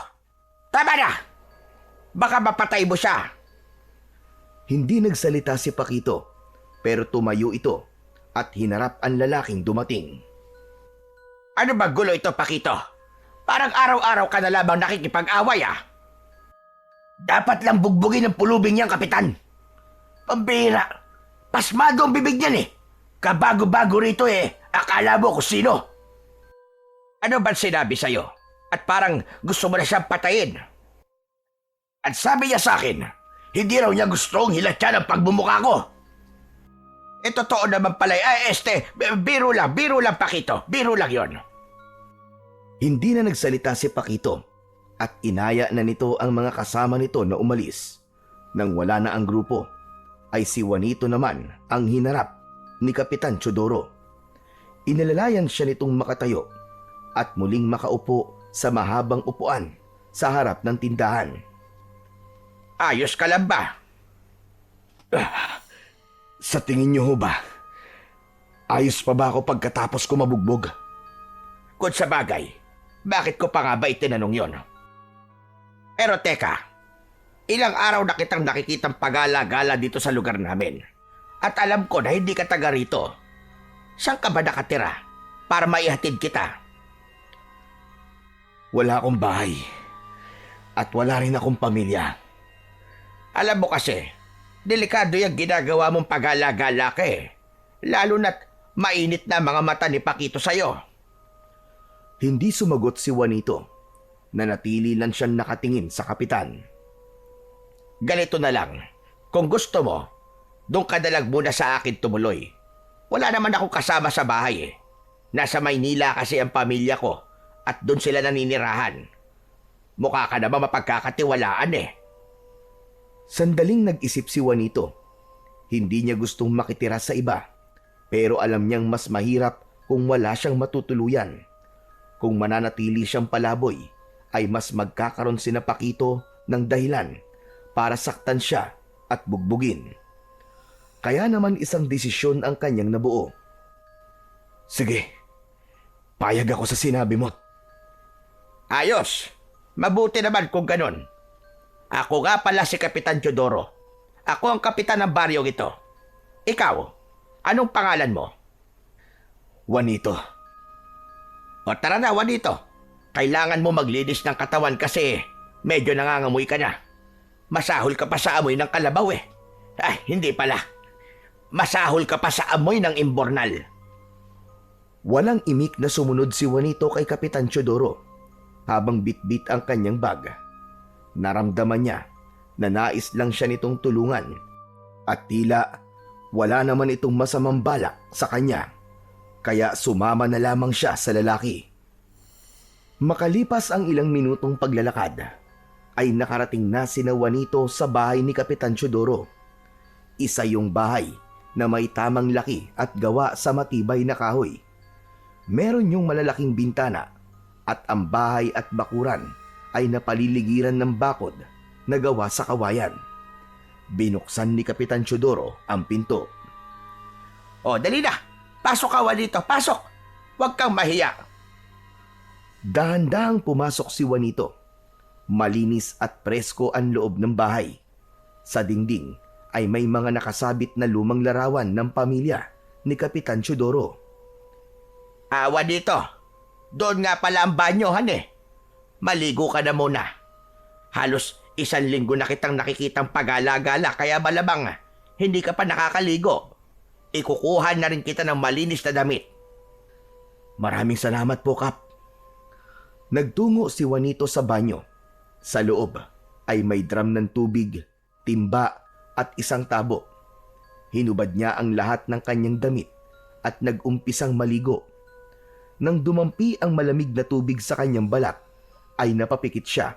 Tama na! Baka mapatay mo siya! Hindi nagsalita si Paquito pero tumayo ito at hinarap ang lalaking dumating. Ano ba gulo ito, Paquito? Parang araw-araw ka na lamang nakikipag-away Dapat lang bugbugin ng pulubing niyang kapitan. Pambira! Pasmado ang bibig niyan Kabago-bago rito akala mo kung sino. Ano ba sinabi sa'yo? At parang gusto mo na siyang patayin. At sabi niya sa akin, hindi raw niya gustong hilatyan ang pagbumuka ko. Totoo naman pala, biro lang Pakito, biro lang yon. Hindi na nagsalita si Pakito at inaya na nito ang mga kasama nito na umalis. Nang wala na ang grupo, ay si Juanito naman ang hinarap ni Kapitan Teodoro. Inalalayan siya nitong makatayo at muling makaupo sa mahabang upuan sa harap ng tindahan. Ayos ka lang ba? Sa tingin niyo ho ba, ayos pa ba ako pagkatapos ko mabugbog? Kung sa bagay, bakit ko pa nga ba itinanong yon? Pero teka, ilang araw na kitang nakikitang pagala-gala dito sa lugar namin. At alam ko na hindi ka taga rito. Saan ka ba nakatira para maihatid kita? Wala akong bahay at wala rin akong pamilya. Alam mo kasi, delikado yung ginagawa mong pagala-gala ka eh. Lalo na't mainit na mga mata ni Pakito sa'yo. Hindi sumagot si Juanito. Nanatili lang siyang nakatingin sa kapitan. Ganito na lang, kung gusto mo, doon ka na lang muna sa akin tumuloy. Wala naman akong kasama sa bahay eh. Nasa Maynila kasi ang pamilya ko at doon sila naninirahan. Mukha ka naman mapagkakatiwalaan eh. Sandaling nag-isip si Juanito. Hindi niya gustong makitira sa iba, pero alam niyang mas mahirap kung wala siyang matutuluyan. Kung mananatili siyang palaboy, ay mas magkakaroon sina Pakito ng dahilan para saktan siya at bugbugin. Kaya naman isang desisyon ang kanyang nabuo. Sige, payag ako sa sinabi mo. Ayos, mabuti naman kung ganon. Ako nga pala si Kapitan Teodoro. Ako ang kapitan ng baryong ito. Ikaw, anong pangalan mo? Juanito. O tara na, Juanito. Kailangan mo maglinis ng katawan kasi medyo nangangamoy ka na. Masahol ka pa sa amoy ng kalabaw eh. Ay, hindi pala. Masahol ka pa sa amoy ng imbornal. Walang imik na sumunod si Juanito kay Kapitan Teodoro habang bitbit ang kanyang bag. Naramdaman niya na nais lang siya nitong tulungan at tila wala naman itong masamang balak sa kanya. Kaya sumama na lamang siya sa lalaki. Makalipas ang ilang minutong paglalakad, ay nakarating na sina Juanito sa bahay ni Kapitan Teodoro. Isa yung bahay na may tamang laki at gawa sa matibay na kahoy. Meron yung malalaking bintana at ang bahay at bakuran ay napaliligiran ng bakod na gawa sa kawayan. Binuksan ni Kapitan Teodoro ang pinto. O, dali na. Pasok ka, Juanito. Pasok. Huwag kang mahiya. Dahan-dahang pumasok si Juanito. Malinis at presko ang loob ng bahay. Sa dingding ay may mga nakasabit na lumang larawan ng pamilya ni Kapitan Teodoro. Juanito, doon nga pala ang banyohan eh. Maligo ka na muna. Halos 1 linggo na kitang nakikitang pagala-gala kaya malamang hindi ka pa nakakaligo. Ikukuha na rin kita ng malinis na damit. Maraming salamat po, Kap. Nagtungo si Juanito sa banyo. Sa loob ay may drum ng tubig, timba at isang tabo. Hinubad niya ang lahat ng kanyang damit at nag-umpisang maligo. Nang dumampi ang malamig na tubig sa kanyang balat, ay napapikit siya.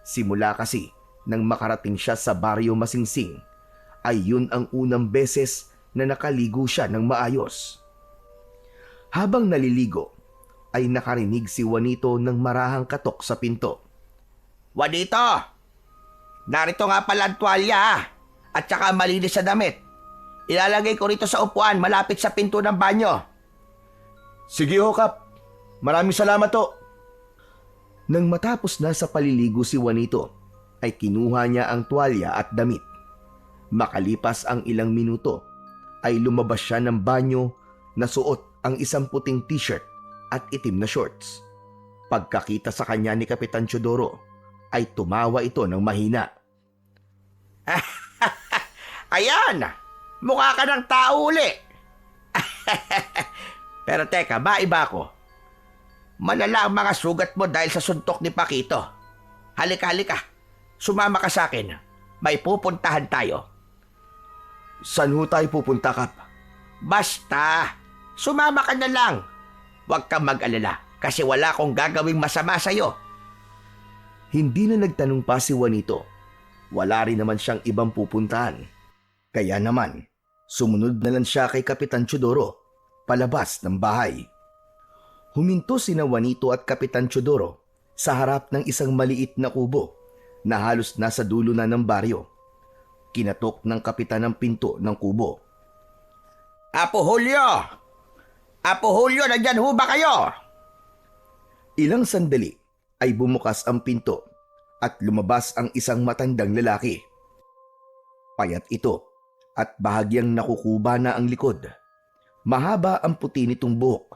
Simula kasi nang makarating siya sa baryo Masingsing, ay yun ang unang beses na nakaligo siya ng maayos. Habang naliligo, ay nakarinig si Juanito ng marahang katok sa pinto. Juanito, narito nga pala ang tuwalya at saka malinis sa damit. Ilalagay ko rito sa upuan malapit sa pinto ng banyo. Sige ho, Kap. Maraming salamat ho. Nang matapos na sa paliligo si Juanito, ay kinuha niya ang tuwalya at damit. Makalipas ang ilang minuto, ay lumabas siya ng banyo na suot ang isang puting t-shirt at itim na shorts. Pagkakita sa kanya ni Kapitan Teodoro, ay tumawa ito ng mahina. Ayan, mukha ka ng tao uli. Pero teka, maiba ko. Malala ang mga sugat mo dahil sa suntok ni Pakito. Halika, halika. Sumama ka sa akin. May pupuntahan tayo. Saan ho tayo pupunta, Kap? Basta, sumama ka na lang. Huwag kang mag-alala kasi wala akong gagawing masama sa'yo. Hindi na nagtanong pa si Juanito. Wala rin naman siyang ibang pupuntahan. Kaya naman, sumunod na lang siya kay Kapitan Chodoro, palabas ng bahay. Huminto sina Juanito at Kapitan Chodoro sa harap ng isang maliit na kubo na halos nasa dulo na ng baryo. Kinatok ng kapitan ang pinto ng kubo. Apo Julio! Apo Julio, nandyan ho ba kayo? Ilang sandali ay bumukas ang pinto at lumabas ang isang matandang lalaki. Payat ito at bahagyang nakukuba na ang likod. Mahaba ang puti nitong buhok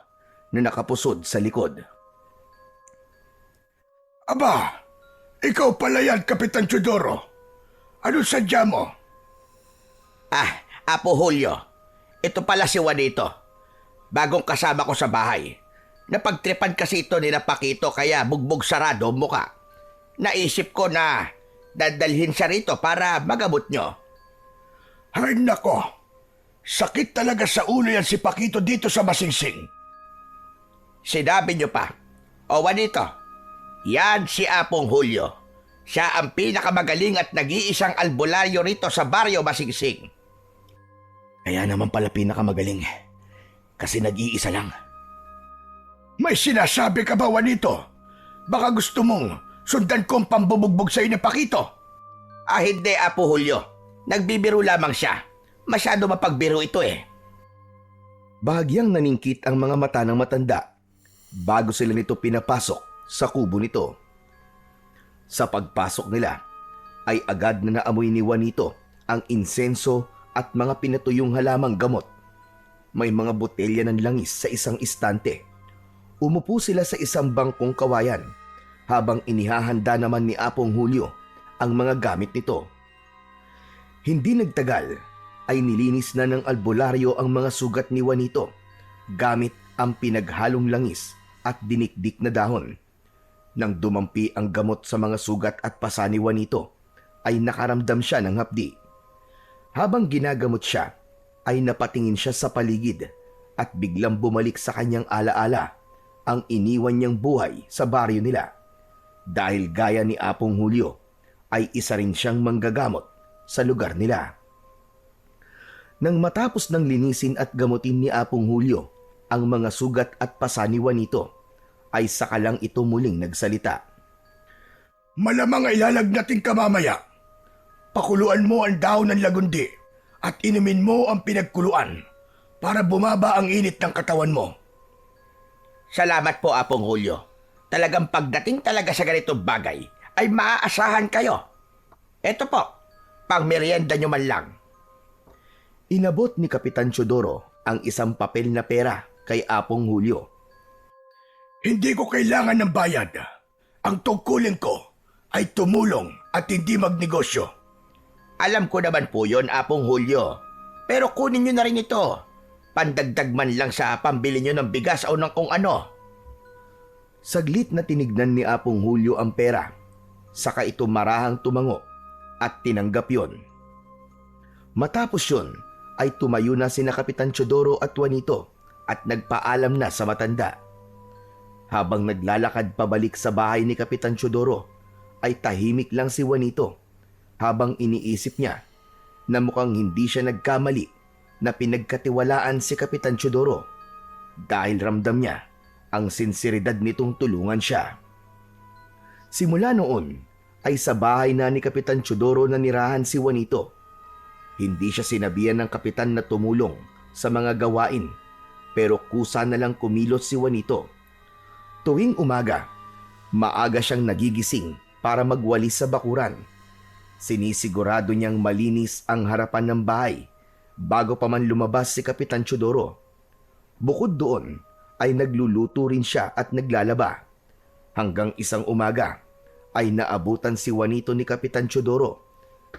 na nakapusod sa likod. Aba, ikaw pala yan, Kapitan Chodoro. Ano sadya mo? Apo Julio, ito pala si Juanito. Bagong kasama ko sa bahay. Napagtripan kasi ito ni Pakito kaya bugbog sarado ang muka. Naisip ko na dadalhin siya rito para magamot nyo. Ay nako, sakit talaga sa ulo yan si Pakito dito sa Masingsing. Sinabi nyo pa. O Juanito, yan si Apong Julio. Siya ang pinakamagaling at nag-iisang albularyo rito sa baryo Masingsing. Kaya naman pala pinakamagaling kasi nag-iisa lang. May sinasabi ka ba, Juanito? Baka gusto mong sundan ko ang pambubugbog sa ni Pakito? Hindi, Apo Julio. Nagbibiro lamang siya. Masyado mapagbiro ito eh. Bahagyang naningkit ang mga mata ng matanda bago sila nito pinapasok sa kubo nito. Sa pagpasok nila ay agad na naamoy ni Juanito ang insenso at mga pinatuyong halamang gamot. May mga botelya ng langis sa isang istante. Umupo sila sa isang bangkong kawayan habang inihahanda naman ni Apong Julio ang mga gamit nito. Hindi nagtagal ay nilinis na ng albularyo ang mga sugat ni Juanito gamit ang pinaghalong langis at dinikdik na dahon. Nang dumampi ang gamot sa mga sugat at pasa ni Juanito, ay nakaramdam siya ng hapdi. Habang ginagamot siya, ay napatingin siya sa paligid at biglang bumalik sa kanyang alaala ang iniwan niyang buhay sa baryo nila. Dahil gaya ni Apong Julio, ay isa rin siyang manggagamot sa lugar nila. Nang matapos ng linisin at gamutin ni Apong Julio ang mga sugat at pasa ni Juanito, ay saka lang ito muling nagsalita. Malamang ay lalagnatin ka mamaya. Pakuluan mo ang dahon ng lagundi at inumin mo ang pinagkuluan para bumaba ang init ng katawan mo. Salamat po, Apong Julio. Talagang pagdating talaga sa ganitong bagay, ay maaasahan kayo. Eto po, pang merienda nyo man lang. Inabot ni Kapitan Chodoro ang isang papel na pera kay Apong Julio. Hindi ko kailangan ng bayad. Ang tungkulin ko ay tumulong at hindi magnegosyo. Alam ko naman po yon, Apong Julio. Pero kunin nyo na rin ito. Pandagdag man lang sa pambili nyo ng bigas o ng kung ano. Saglit na tinignan ni Apong Julio ang pera. Saka ito marahang tumango at tinanggap yon. Matapos yon ay tumayo na sina Kapitan Chodoro at Juanito at nagpaalam na sa matanda. Habang naglalakad pabalik sa bahay ni Kapitan Chodoro, ay tahimik lang si Juanito habang iniisip niya na mukhang hindi siya nagkamali na pinagkatiwalaan si Kapitan Chodoro dahil ramdam niya ang sinseridad nitong tulungan siya. Simula noon ay sa bahay na ni Kapitan Chodoro na nirahan si Juanito. Hindi siya sinabihan ng kapitan na tumulong sa mga gawain pero kusa na lang kumilos si Juanito. Tuwing umaga, maaga siyang nagigising para magwalis sa bakuran. Sinisigurado niyang malinis ang harapan ng bahay bago pa man lumabas si Kapitan Chodoro. Bukod doon ay nagluluto rin siya at naglalaba. Hanggang isang umaga ay naabutan si Juanito ni Kapitan Chodoro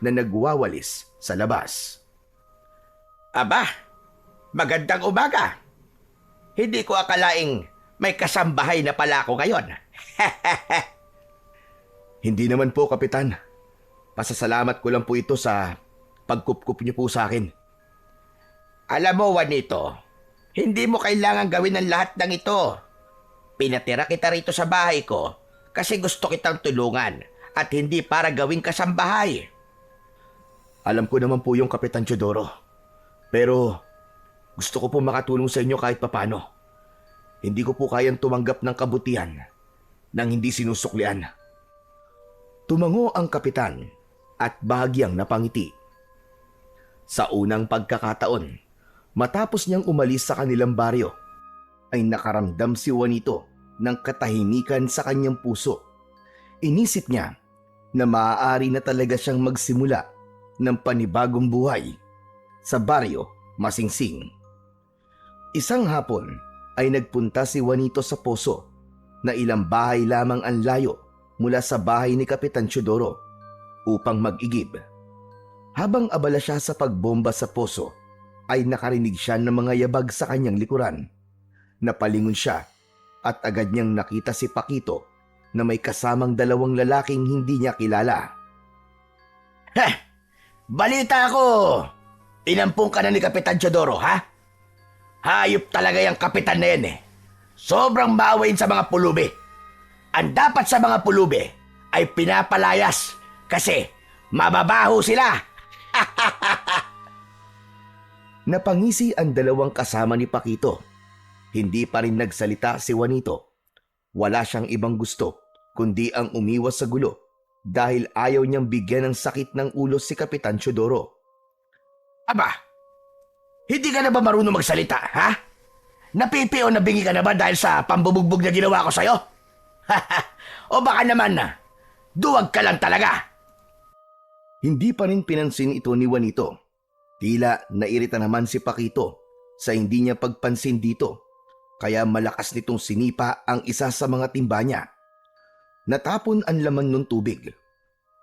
na nagwawalis sa labas. Aba, magandang umaga. Hindi ko akalaing may kasambahay na pala ako ngayon. Hindi naman po, Kapitan. Pasasalamat ko lang po ito sa pagkupkup niyo po sa akin. Alam mo, Juanito, hindi mo kailangan gawin ang lahat ng ito. Pinatira kita rito sa bahay ko kasi gusto kitang tulungan at hindi para gawing kasambahay. Alam ko naman po yung Kapitan Teodoro. Pero gusto ko po makatulong sa inyo kahit papano. Hindi ko po kayang tumanggap ng kabutihan nang hindi sinusuklian. Tumango ang kapitan at bahagyang napangiti. Sa unang pagkakataon, matapos niyang umalis sa kanilang baryo, ay nakaramdam si Juanito ng katahimikan sa kanyang puso. Inisip niya na maaari na talaga siyang magsimula ng panibagong buhay sa baryo Masingsing. Isang hapon ay nagpunta si Juanito sa poso na ilang bahay lamang ang layo mula sa bahay ni Kapitan Teodoro upang mag-igib. Habang abala siya sa pagbomba sa poso, ay nakarinig siya ng mga yabag sa kanyang likuran. Napalingon siya at agad niyang nakita si Paquito na may kasamang dalawang lalaking hindi niya kilala. Heh! Balita ko! Inampung ka na ni Kapitan Teodoro, ha? Hayop talaga yung kapitan na yan eh. Sobrang maawain sa mga pulubi. Ang dapat sa mga pulubi ay pinapalayas kasi mababaho sila. Napangisi ang dalawang kasama ni Paquito. Hindi pa rin nagsalita si Juanito. Wala siyang ibang gusto kundi ang umiwas sa gulo dahil ayaw niyang bigyan ng sakit ng ulo si Kapitan Teodoro. Aba, hindi ka na ba marunong magsalita, ha? Napipi o nabingi ka na ba dahil sa pambubugbog na ginawa ko sa'yo? O baka naman na, duwag ka lang talaga. Hindi pa rin pinansin ito ni Juanito. Tila nairita naman si Paquito sa hindi niya pagpansin dito, kaya malakas nitong sinipa ang isa sa mga timba niya. Natapon ang laman ng tubig.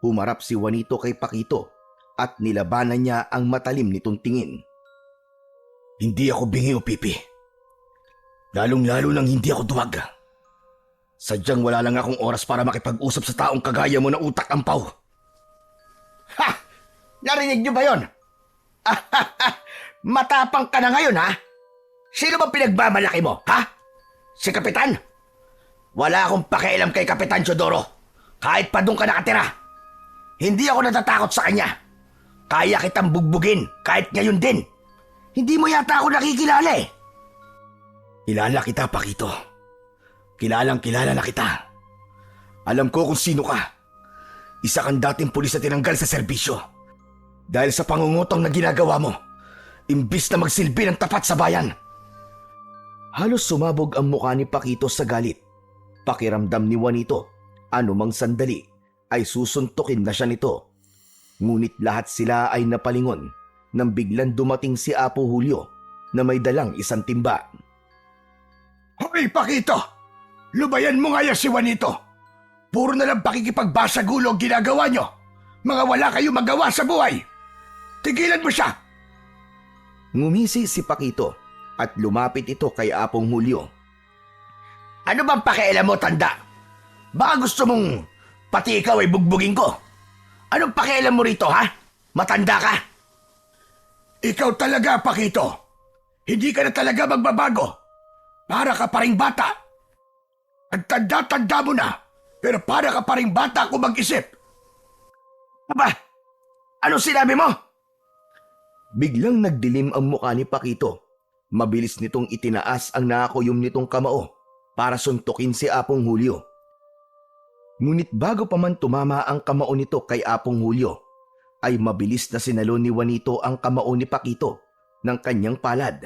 Humarap si Juanito kay Paquito at nilabanan niya ang matalim nitong tingin. Hindi ako bingi o pipi. Lalong-lalo nang hindi ako duwag. Sadyang wala lang akong oras para makipag-usap sa taong kagaya mo na utak ampaw. Ha! Narinig niyo ba yon? Matapang ka na ngayon, ha? Sino ba pinagmamalaki mo, ha? Si Kapitan? Wala akong pakialam kay Kapitan Teodoro. Kahit pa doon ka nakatira. Hindi ako natatakot sa kanya. Kaya kitang bugbugin kahit ngayon din. Hindi mo yata ako nakikilala eh. Kilala kita, Paquito. Kilalang-kilala na kita. Alam ko kung sino ka. Isa kang dating pulis na tinanggal sa serbisyo. Dahil sa pangungutong na ginagawa mo, imbis na magsilbi ng tapat sa bayan. Halos sumabog ang mukha ni Paquito sa galit. Pakiramdam ni Juanito, anumang sandali ay susuntukin na siya nito. Ngunit lahat sila ay napalingon nang biglang dumating si Apo Julio na may dalang isang timba. Hoy, Paquito! Lubayan mo nga yan si Juanito. Puro na lang pakikipagbasagulo ang ginagawa nyo. Mga wala kayong magawa sa buhay. Tigilan mo siya! Ngumisi si Paquito at lumapit ito kay Apong Julio. Ano bang pakialam mo, tanda? Baka gusto mong pati ikaw ay bugbugin ko. Anong pakialam mo rito, ha? Matanda ka? Ikaw talaga, Paquito. Hindi ka na talaga magbabago. Para ka pa ring bata. Ang tanda-tanda mo na, pero para ka pa ring bata kung mag-isip. Aba, anong sinabi mo? Biglang nagdilim ang mukha ni Paquito. Mabilis nitong itinaas ang nakakuyom nitong kamao para suntukin si Apong Julio. Ngunit bago pa man tumama ang kamao nito kay Apong Julio, ay mabilis na sinalo ni Juanito ang kamao ni Paquito ng kanyang palad.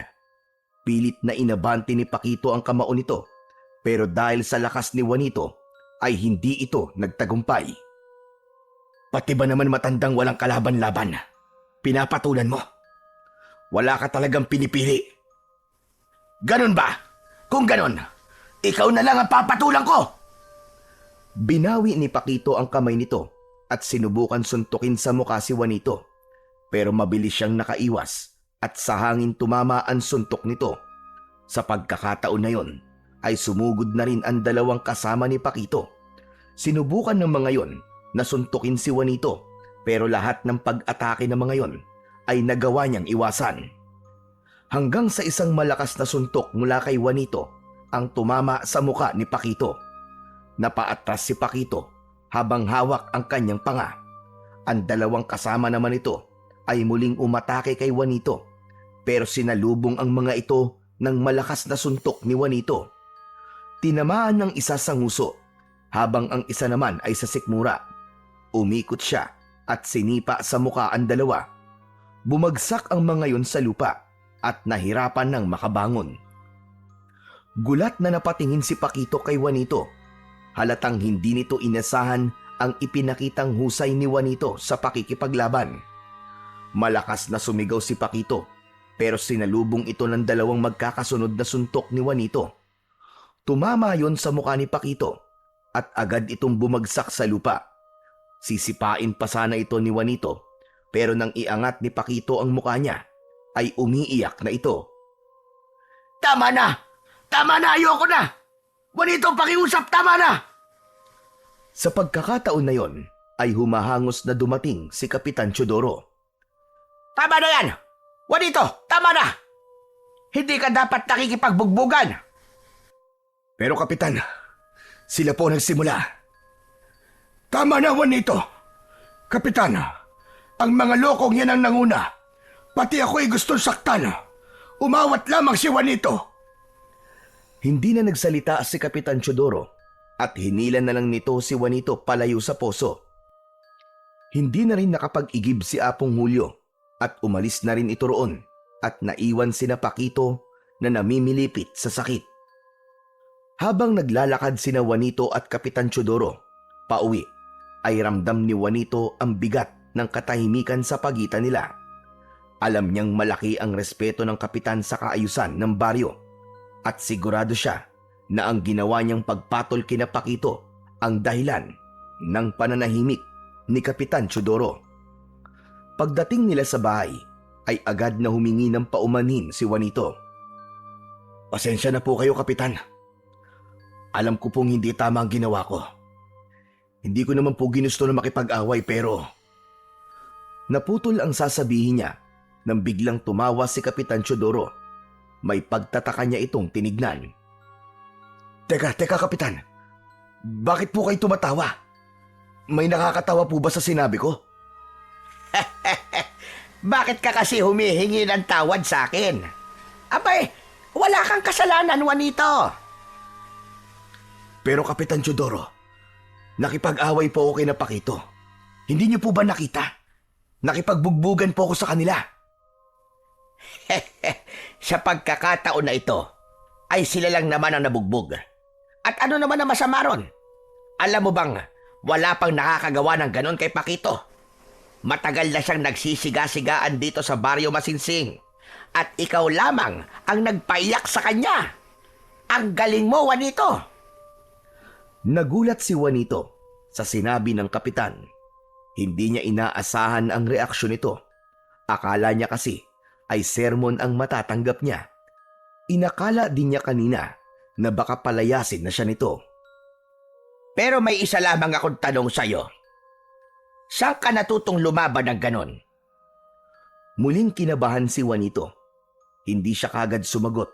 Pilit na inabante ni Paquito ang kamao nito, pero dahil sa lakas ni Juanito ay hindi ito nagtagumpay. Pati ba naman matandang walang kalaban-laban? Pinapatulan mo. Wala ka talagang pinipili. Ganon ba? Kung ganon, ikaw na lang ang papatulan ko! Binawi ni Paquito ang kamay nito at sinubukan suntukin sa mukha si Juanito, pero mabilis siyang nakaiwas at sa hangin tumama ang suntok nito. Sa pagkakataon na yon ay sumugod na rin ang dalawang kasama ni Paquito. Sinubukan ng mga yon na suntukin si Juanito, Pero lahat ng pag-atake ng mga yon ay nagawa niyang iwasan. Hanggang sa isang malakas na suntok mula kay Juanito ang tumama sa muka ni Paquito. Napaatras si Paquito habang hawak ang kanyang panga. Ang dalawang kasama naman ito ay muling umatake kay Juanito, pero sinalubong ang mga ito ng malakas na suntok ni Juanito. Tinamaan ng isa sa nguso habang ang isa naman ay sa sikmura. Umikot siya at sinipa sa muka ang dalawa. Bumagsak ang mga yon sa lupa at nahirapan ng makabangon. Gulat na napatingin si Paquito kay Juanito. Halatang hindi nito inasahan ang ipinakitang husay ni Juanito sa pakikipaglaban. Malakas na sumigaw si Paquito, pero sinalubong ito ng dalawang magkakasunod na suntok ni Juanito. Tumama yon sa mukha ni Paquito at agad itong bumagsak sa lupa. Sisipain pa sana ito ni Juanito, pero nang iangat ni Paquito ang mukha niya, ay umiiyak na ito. Tama na! Tama na! Ayoko na! Juanito, pakiusap! Tama na! Sa pagkakataon na yon, ay humahangos na dumating si Kapitan Teodoro. Tama na yan! Juanito, tama na! Hindi ka dapat nakikipagbugbugan! Pero Kapitan, sila po nagsimula. Tama na, Juanito. Kapitan, ang mga lokong yan ang nanguna. Pati ako'y gustong saktan. Umawat lamang si Juanito. Hindi na nagsalita si Kapitan Teodoro at hinilan na lang nito si Juanito palayo sa poso. Hindi na rin nakapag-igib si Apong Julio at umalis na rin ito roon at naiwan sina Paquito na namimilipit sa sakit. Habang naglalakad sina Juanito at Kapitan Teodoro pauwi, ay ramdam ni Juanito ang bigat ng katahimikan sa pagitan nila. Alam niyang malaki ang respeto ng kapitan sa kaayusan ng baryo at sigurado siya na ang ginawa niyang pagpatol kina Paquito ang dahilan ng pananahimik ni Kapitan Teodoro. Pagdating nila sa bahay, ay agad na humingi ng paumanhin si Juanito. Pasensya na po kayo, Kapitan. Alam ko pong hindi tama ang ginawa ko. Hindi ko naman po ginusto na makipag-away pero... Naputol ang sasabihin niya nang biglang tumawa si Kapitan Teodoro. May pagtataka niya itong tinignan. Teka, Kapitan. Bakit po kayo tumatawa? May nakakatawa po ba sa sinabi ko? Bakit ka kasi humihingi ng tawad sa akin? Abay, wala kang kasalanan, Juanito. Pero Kapitan Teodoro, nakipag-away po ako kay na Paquito. Hindi niyo po ba nakita? Nakipagbugbugan po ako sa kanila. Sa pagkakataon na ito, ay sila lang naman ang nabugbog. At ano naman ang masama ron? Alam mo bang, wala pang nakakagawa ng ganon kay Paquito. Matagal na siyang nagsisiga-sigaan dito sa Baryo Masinsing. At ikaw lamang ang nagpaiyak sa kanya. Ang galing mo, Juanito. Nagulat si Juanito sa sinabi ng kapitan. Hindi niya inaasahan ang reaksyon nito. Akala niya kasi ay sermon ang matatanggap niya. Inakala din niya kanina na baka palayasin na siya nito. Pero may isa lamang akong tanong sa'yo. Saan ka natutong lumaban ng ganon? Muling kinabahan si Juanito. Hindi siya kagad sumagot.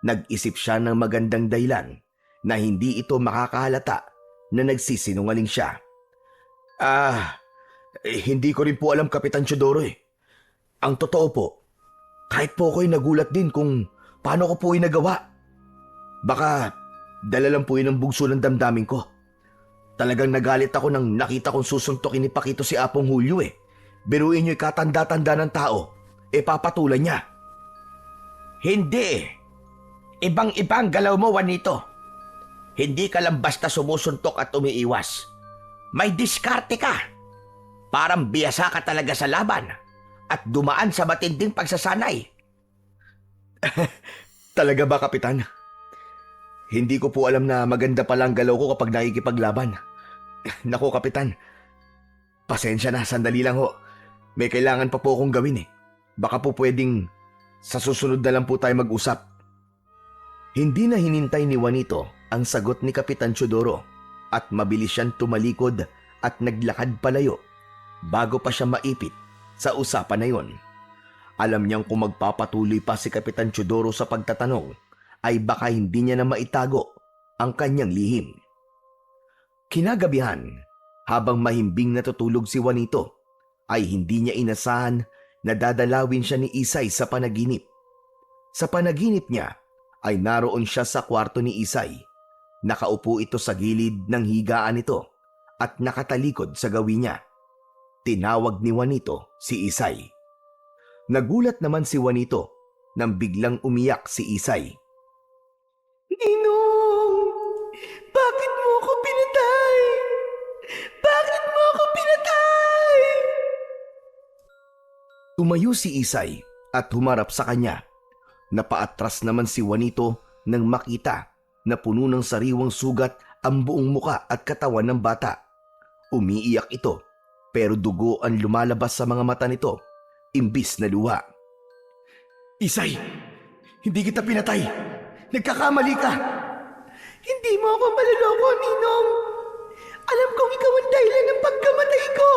Nag-isip siya ng magandang dahilan na hindi ito makakahalata na nagsisinungaling siya. Hindi ko rin po alam, Kapitan Teodoro eh. Ang totoo po, kahit po ako'y nagulat din kung paano ko po nagawa. Baka dala lang po yun ang bugso ng damdamin ko. Talagang nagalit ako nang nakita kong susuntokin ni Paquito si Apong Julio eh. Biruin niyo'y katanda-tanda ng tao, papatulan niya. Hindi. Ibang-ibang galaw mo, Juanito. Hindi ka lang basta sumusuntok at umiiwas. May diskarte ka. Parang biyasa ka talaga sa laban at dumaan sa matinding pagsasanay. Talaga ba, Kapitan? Hindi ko po alam na maganda pala ang galaw ko kapag nakikipaglaban. Naku, Kapitan. Pasensya na, sandali lang ho. May kailangan pa po akong gawin eh. Baka po pwedeng sa susunod na lang po tayo mag-usap. Hindi na hinintay ni Juanito ang sagot ni Kapitan Teodoro at mabilis siyang tumalikod at naglakad palayo. bago pa siya maipit sa usapan na yon. Alam niyang kung magpapatuloy pa si Kapitan Teodoro sa pagtatanong, ay baka hindi niya na maitago ang kanyang lihim. Kinagabihan, habang mahimbing natutulog si Juanito, ay hindi niya inasahan na dadalawin siya ni Isay sa panaginip. Sa panaginip niya, ay naroon siya sa kwarto ni Isay. Nakaupo ito sa gilid ng higaan nito at nakatalikod sa gawi niya. Tinawag ni Juanito si Isay. Nagulat naman si Juanito nang biglang umiyak si Isay. Ninong! Bakit mo ako pinatay? Bakit mo ako pinatay? Tumayo si Isay at humarap sa kanya. Napaatras naman si Juanito nang makita na puno ng sariwang sugat ang buong muka at katawan ng bata. Umiiyak ito pero dugo ang lumalabas sa mga mata nito imbis na luha. Isay, hindi kita pinatay. Nagkakamali ka. Hindi mo ako maluloko, Ninong. Alam kong ikaw ang dahilan ng pagkamatay ko.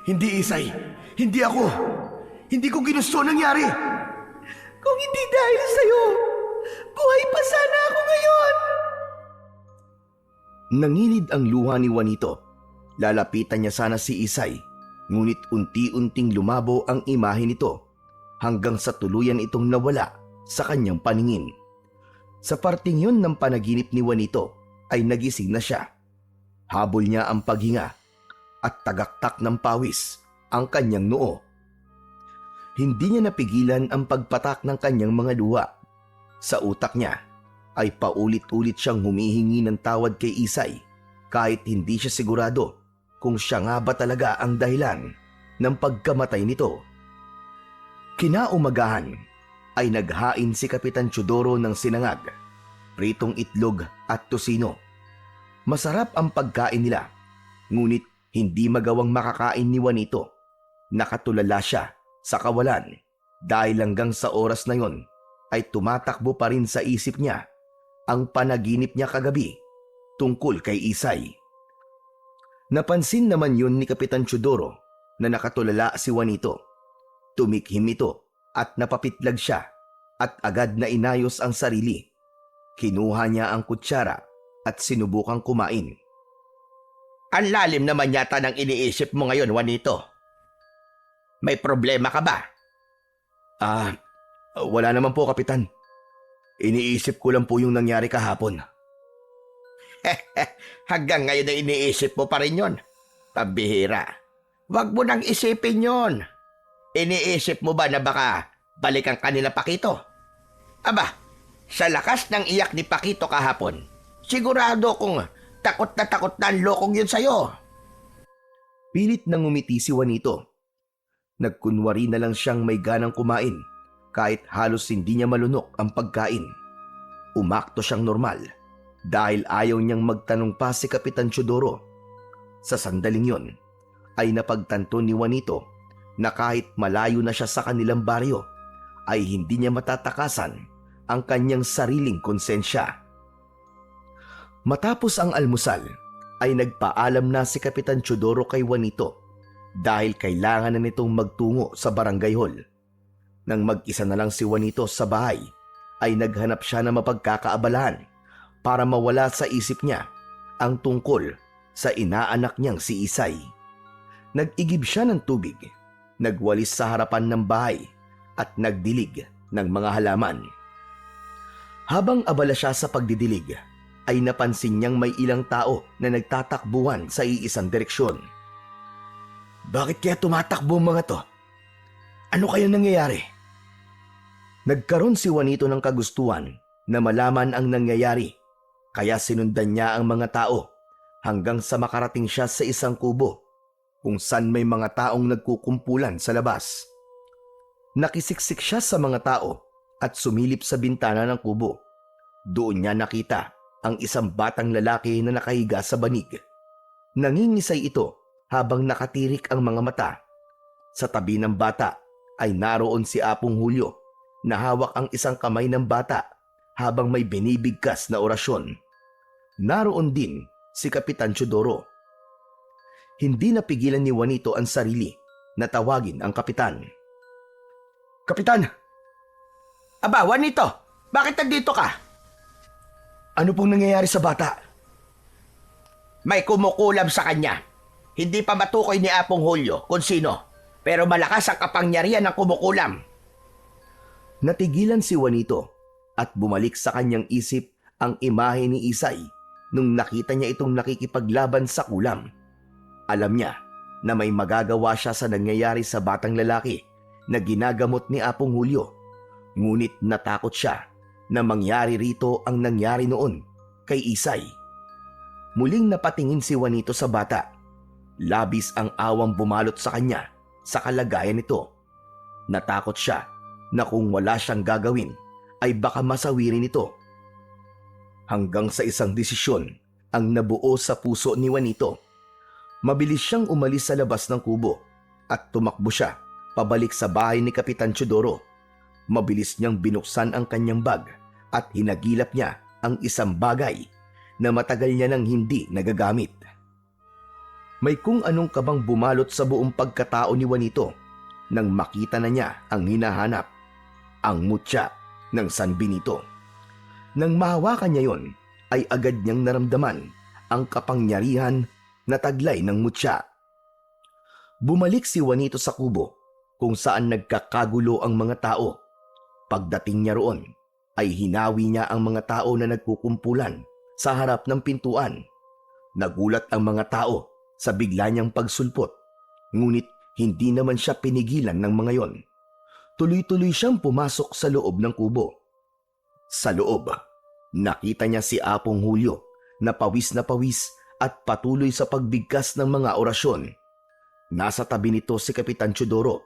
Hindi, Isay. Hindi ako. Hindi ko ginusto ang nangyari. Kung hindi dahil sa'yo, buhay pa sana ako ngayon. Nangilid ang luha ni Juanito. Lalapitan niya sana si Isay, ngunit unti-unting lumabo ang imahe nito hanggang sa tuluyan itong nawala sa kanyang paningin. Sa parting yun ng panaginip ni Juanito ay nagising na siya. Habol niya ang paghinga at tagaktak ng pawis ang kanyang noo. Hindi niya napigilan ang pagpatak ng kanyang mga luha. Sa utak niya ay paulit-ulit siyang humihingi ng tawad kay Isay kahit hindi siya sigurado kung siya nga ba talaga ang dahilan ng pagkamatay nito. Kinaumagahan ay naghain si Kapitan Teodoro ng sinangag, pritong itlog at tosino. Masarap ang pagkain nila, ngunit hindi magawang makakain ni Juanito. Nakatulala siya sa kawalan dahil hanggang sa oras na yon ay tumatakbo pa rin sa isip niya ang panaginip niya kagabi tungkol kay Isay. Napansin naman yun ni Kapitan Teodoro na nakatulala si Juanito. Tumikhim ito at napapitlag siya at agad na inayos ang sarili. Kinuha niya ang kutsara at sinubukang kumain. Ang lalim naman yata ng iniisip mo ngayon, Juanito. May problema ka ba? Wala naman po, Kapitan. Iniisip ko lang po yung nangyari kahapon. Hanggang ngayon na iniisip mo pa rin yun. Pambihira. Huwag mo nang isipin yon. Iniisip mo ba na baka balikan ka nila Pakito? Aba, sa lakas ng iyak ni Pakito kahapon, sigurado kung takot na ang lokong yun sa'yo. Pilit nang ngumiti si Juanito. Nagkunwari na lang siyang may ganang kumain kahit halos hindi niya malunok ang pagkain. Umakto siyang normal dahil ayaw niyang magtanong pa si Kapitan Teodoro. Sa sandaling yon ay napagtanto ni Juanito na kahit malayo na siya sa kanilang baryo ay hindi niya matatakasan ang kanyang sariling konsensya. Matapos ang almusal ay nagpaalam na si Kapitan Teodoro kay Juanito dahil kailangan na nitong magtungo sa barangay hall. Nang mag-isa na lang si Juanito sa bahay ay naghanap siya ng mapagkakaabalahan para mawala sa isip niya ang tungkol sa inaanak niyang si Isay. Nag-igib siya ng tubig, nagwalis sa harapan ng bahay at nagdilig ng mga halaman. Habang abala siya sa pagdidilig, ay napansin niyang may ilang tao na nagtatakbuhan sa iisang direksyon. Bakit kaya tumatakbo ang mga to? Ano kaya nangyayari? Nagkaroon si Juanito ng kagustuhan na malaman ang nangyayari, kaya sinundan niya ang mga tao hanggang sa makarating siya sa isang kubo kung saan may mga taong nagkukumpulan sa labas. Nakisiksik siya sa mga tao at sumilip sa bintana ng kubo. Doon niya nakita ang isang batang lalaki na nakahiga sa banig. Nangingisay ito habang nakatirik ang mga mata. Sa tabi ng bata ay naroon si Apong Julio na hawak ang isang kamay ng bata habang may binibigkas na orasyon. Naroon din si Kapitan Teodoro. Hindi napigilan ni Juanito ang sarili na tawagin ang kapitan. Kapitan! Aba, Juanito, bakit nandito ka? Ano pong nangyayari sa bata? May kumukulam sa kanya. Hindi pa matukoy ni Apong Julio kung sino, pero malakas ang kapangyarihan ng kumukulam. Natigilan si Juanito at bumalik sa kanyang isip ang imahe ni Isay nung nakita niya itong nakikipaglaban sa kulam. Alam niya na may magagawa siya sa nangyayari sa batang lalaki na ginagamot ni Apong Julio. Ngunit natakot siya na mangyari rito ang nangyari noon kay Isay. Muling napatingin si Juanito sa bata. Labis ang awang bumalot sa kanya sa kalagayan nito. Natakot siya na kung wala siyang gagawin ay baka masawirin ito. Hanggang sa isang desisyon ang nabuo sa puso ni Juanito. Mabilis siyang umalis sa labas ng kubo at tumakbo siya pabalik sa bahay ni Kapitan Teodoro. Mabilis niyang binuksan ang kanyang bag at hinagilap niya ang isang bagay na matagal niya nang hindi nagagamit. May kung anong kabang bumalot sa buong pagkatao ni Juanito nang makita na niya ang hinahanap, ang mutya ng San Benito. Nang mahawakan niya yon, ay agad niyang naramdaman ang kapangyarihan na taglay ng mutya. Bumalik si Juanito sa kubo kung saan nagkakagulo ang mga tao. Pagdating niya roon, ay hinawi niya ang mga tao na nagkukumpulan sa harap ng pintuan. Nagulat ang mga tao sa bigla niyang pagsulpot, ngunit hindi naman siya pinigilan ng mga yon. Tuloy-tuloy siyang pumasok sa loob ng kubo. Sa loob, nakita niya si Apong Julio na pawis at patuloy sa pagbigkas ng mga orasyon. Nasa tabi nito si Kapitan Teodoro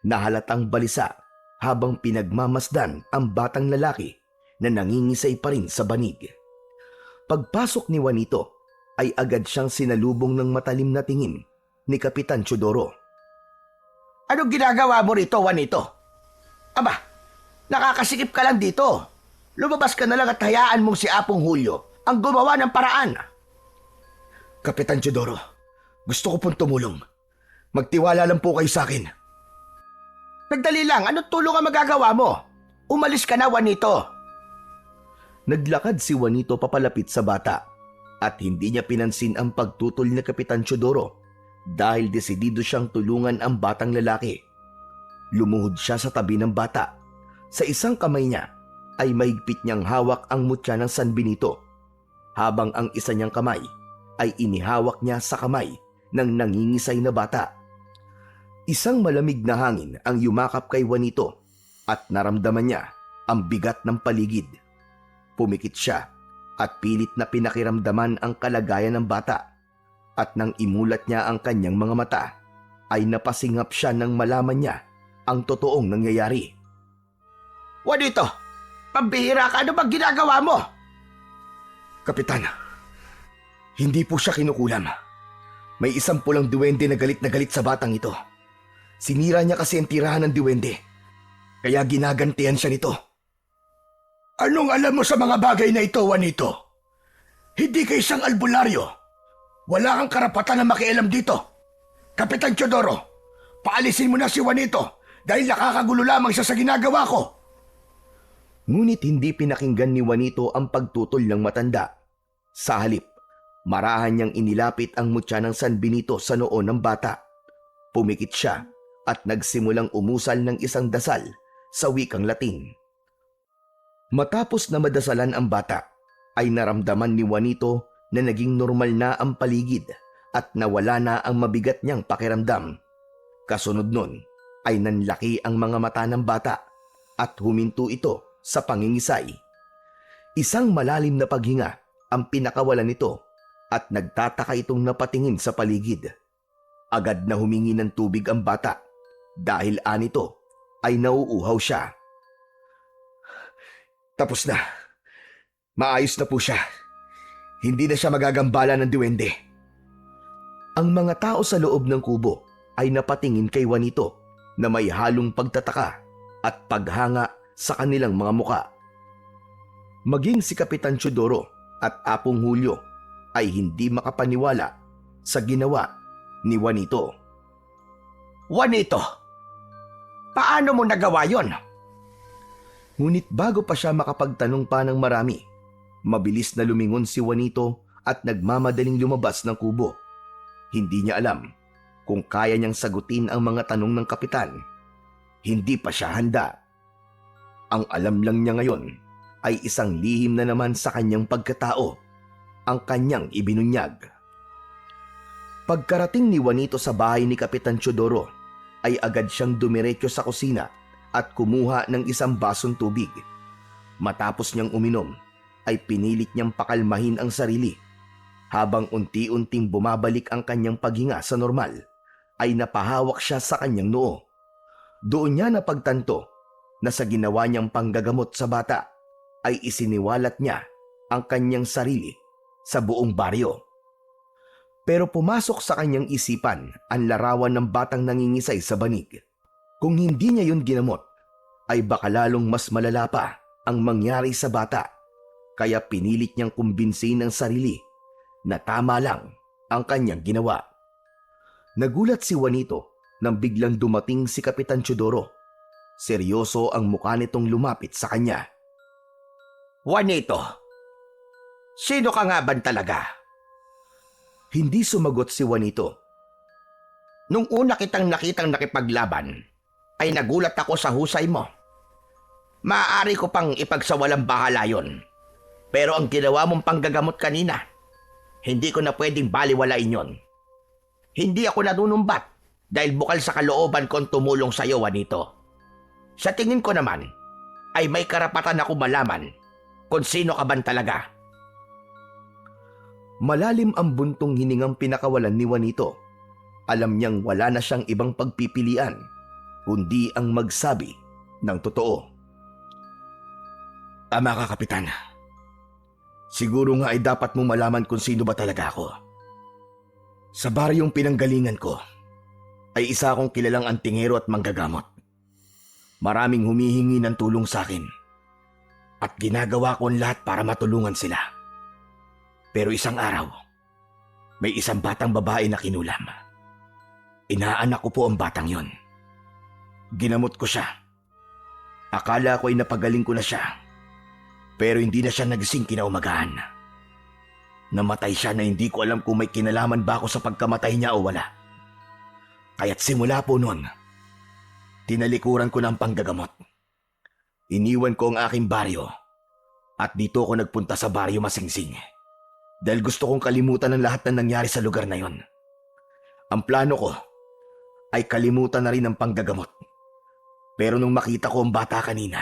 na halatang balisa habang pinagmamasdan ang batang lalaki na nangingisay pa rin sa banig. Pagpasok ni Juanito ay agad siyang sinalubong ng matalim na tingin ni Kapitan Teodoro. Anong ginagawa mo rito, Juanito? Aba, nakakasikip ka lang dito. Lumabas ka na lang at hayaan mong si Apong Julio ang gumawa ng paraan. Kapitan Teodoro, gusto ko pong tumulong. Magtiwala lang po kayo sa akin. Nagdali lang, anong tulong ang magagawa mo? Umalis ka na, Juanito. Naglakad si Juanito papalapit sa bata at hindi niya pinansin ang pagtutol ni Kapitan Teodoro dahil desidido siyang tulungan ang batang lalaki. Lumuhod siya sa tabi ng bata. Sa isang kamay niya ay mahigpit niyang hawak ang mutya ng San Benito, habang ang isa niyang kamay ay inihawak niya sa kamay ng nangingisay na bata. Isang malamig na hangin ang yumakap kay Juanito at naramdaman niya ang bigat ng paligid. Pumikit siya at pilit na pinakiramdaman ang kalagayan ng bata, at nang imulat niya ang kanyang mga mata ay napasingap siya nang malaman niya ang totoong nangyayari. Juanito, pambihira ka, ano bang ginagawa mo? Kapitan, hindi po siya kinukulam. May isang pulang duwende na galit sa batang ito. Sinira niya kasi ang tirahan ng duwende, kaya ginagantihan siya nito. Anong alam mo sa mga bagay na ito, Juanito? Hindi ka isang albularyo. Wala kang karapatan na makialam dito. Kapitan Teodoro, paalisin mo na si Juanito dahil nakakagulo lamang siya sa ginagawa ko. Ngunit hindi pinakinggan ni Juanito ang pagtutol ng matanda. Sa halip, marahan niyang inilapit ang mutya ng San Benito sa noo ng bata. Pumikit siya at nagsimulang umusal ng isang dasal sa wikang Latin. Matapos na madasalan ang bata, ay naramdaman ni Juanito na naging normal na ang paligid at nawala na ang mabigat niyang pakiramdam. Kasunod nun ay nanlaki ang mga mata ng bata at huminto ito sa pangingisay. Isang malalim na paghinga ang pinakawalan nito at nagtataka itong napatingin sa paligid. Agad na humingi ng tubig ang bata dahil anito ay nauuhaw siya. Tapos na. Maayos na po siya. Hindi na siya magagambala ng duwende. Ang mga tao sa loob ng kubo ay napatingin kay Juanito na may halong pagtataka at paghanga sa kanilang mga muka. Maging si Kapitan Teodoro at Apong Julio ay hindi makapaniwala sa ginawa ni Juanito. Juanito, paano mo nagawa yon? Ngunit bago pa siya makapagtanong pa ng marami, mabilis na lumingon si Juanito at nagmamadaling lumabas ng kubo. Hindi niya alam kung kaya niyang sagutin ang mga tanong ng kapitan. Hindi pa siya handa. Ang alam lang niya ngayon ay isang lihim na naman sa kanyang pagkatao, ang kanyang ibinunyag. Pagkarating ni Juanito sa bahay ni Kapitan Teodoro, ay agad siyang dumiretso sa kusina at kumuha ng isang basong tubig. Matapos niyang uminom, ay pinilit niyang pakalmahin ang sarili. Habang unti-unting bumabalik ang kanyang paghinga sa normal, ay napahawak siya sa kanyang noo. Doon niya napagtanto na sa ginawa niyang panggagamot sa bata, ay isiniwalat niya ang kanyang sarili sa buong baryo. Pero pumasok sa kanyang isipan ang larawan ng batang nangingisay sa banig. Kung hindi niya yun ginamot, ay baka lalong mas malala pa ang mangyari sa bata. Kaya pinilit niyang kumbinsin ng sarili na tama lang ang kanyang ginawa. Nagulat si Juanito nang biglang dumating si Kapitan Teodoro. Seryoso ang mukha nitong lumapit sa kanya. Juanito, sino ka nga ba talaga? Hindi sumagot si Juanito. Nung una kitang nakitang nakipaglaban, ay nagulat ako sa husay mo. Maaari ko pang ipagsawalang bahala yon. Pero ang ginawa mong panggagamot kanina, hindi ko na pwedeng baliwalain yon. Hindi ako nanunumbat dahil bukal sa kalooban kong tumulong sa iyo, Juanito. Sa tingin ko naman, ay may karapatan ako malaman kung sino ka ban talaga. Malalim ang buntong hiningang pinakawalan ni Juanito. Alam niyang wala na siyang ibang pagpipilian, kundi ang magsabi ng totoo. Tama ka, Kapitan. Siguro nga ay dapat mong malaman kung sino ba talaga ako. Sa baryong pinanggalingan ko, ay isa akong kilalang antingero at manggagamot. Maraming humihingi ng tulong sa akin. At ginagawa ko ang lahat para matulungan sila. Pero isang araw, may isang batang babae na kinulam. Inaanak ko po ang batang yon. Ginamot ko siya. Akala ko ay napagaling ko na siya. Pero hindi na siya nagising kinaumagahan. Namatay siya na hindi ko alam kung may kinalaman ba ako sa pagkamatay niya o wala. Kaya't simula po noon, tinalikuran ko ng panggagamot. Iniwan ko ang aking baryo at dito ako nagpunta sa baryo Masingsing. Dahil gusto kong kalimutan ang lahat na nangyari sa lugar na yon. Ang plano ko ay kalimutan na rin ang panggagamot. Pero nung makita ko ang bata kanina,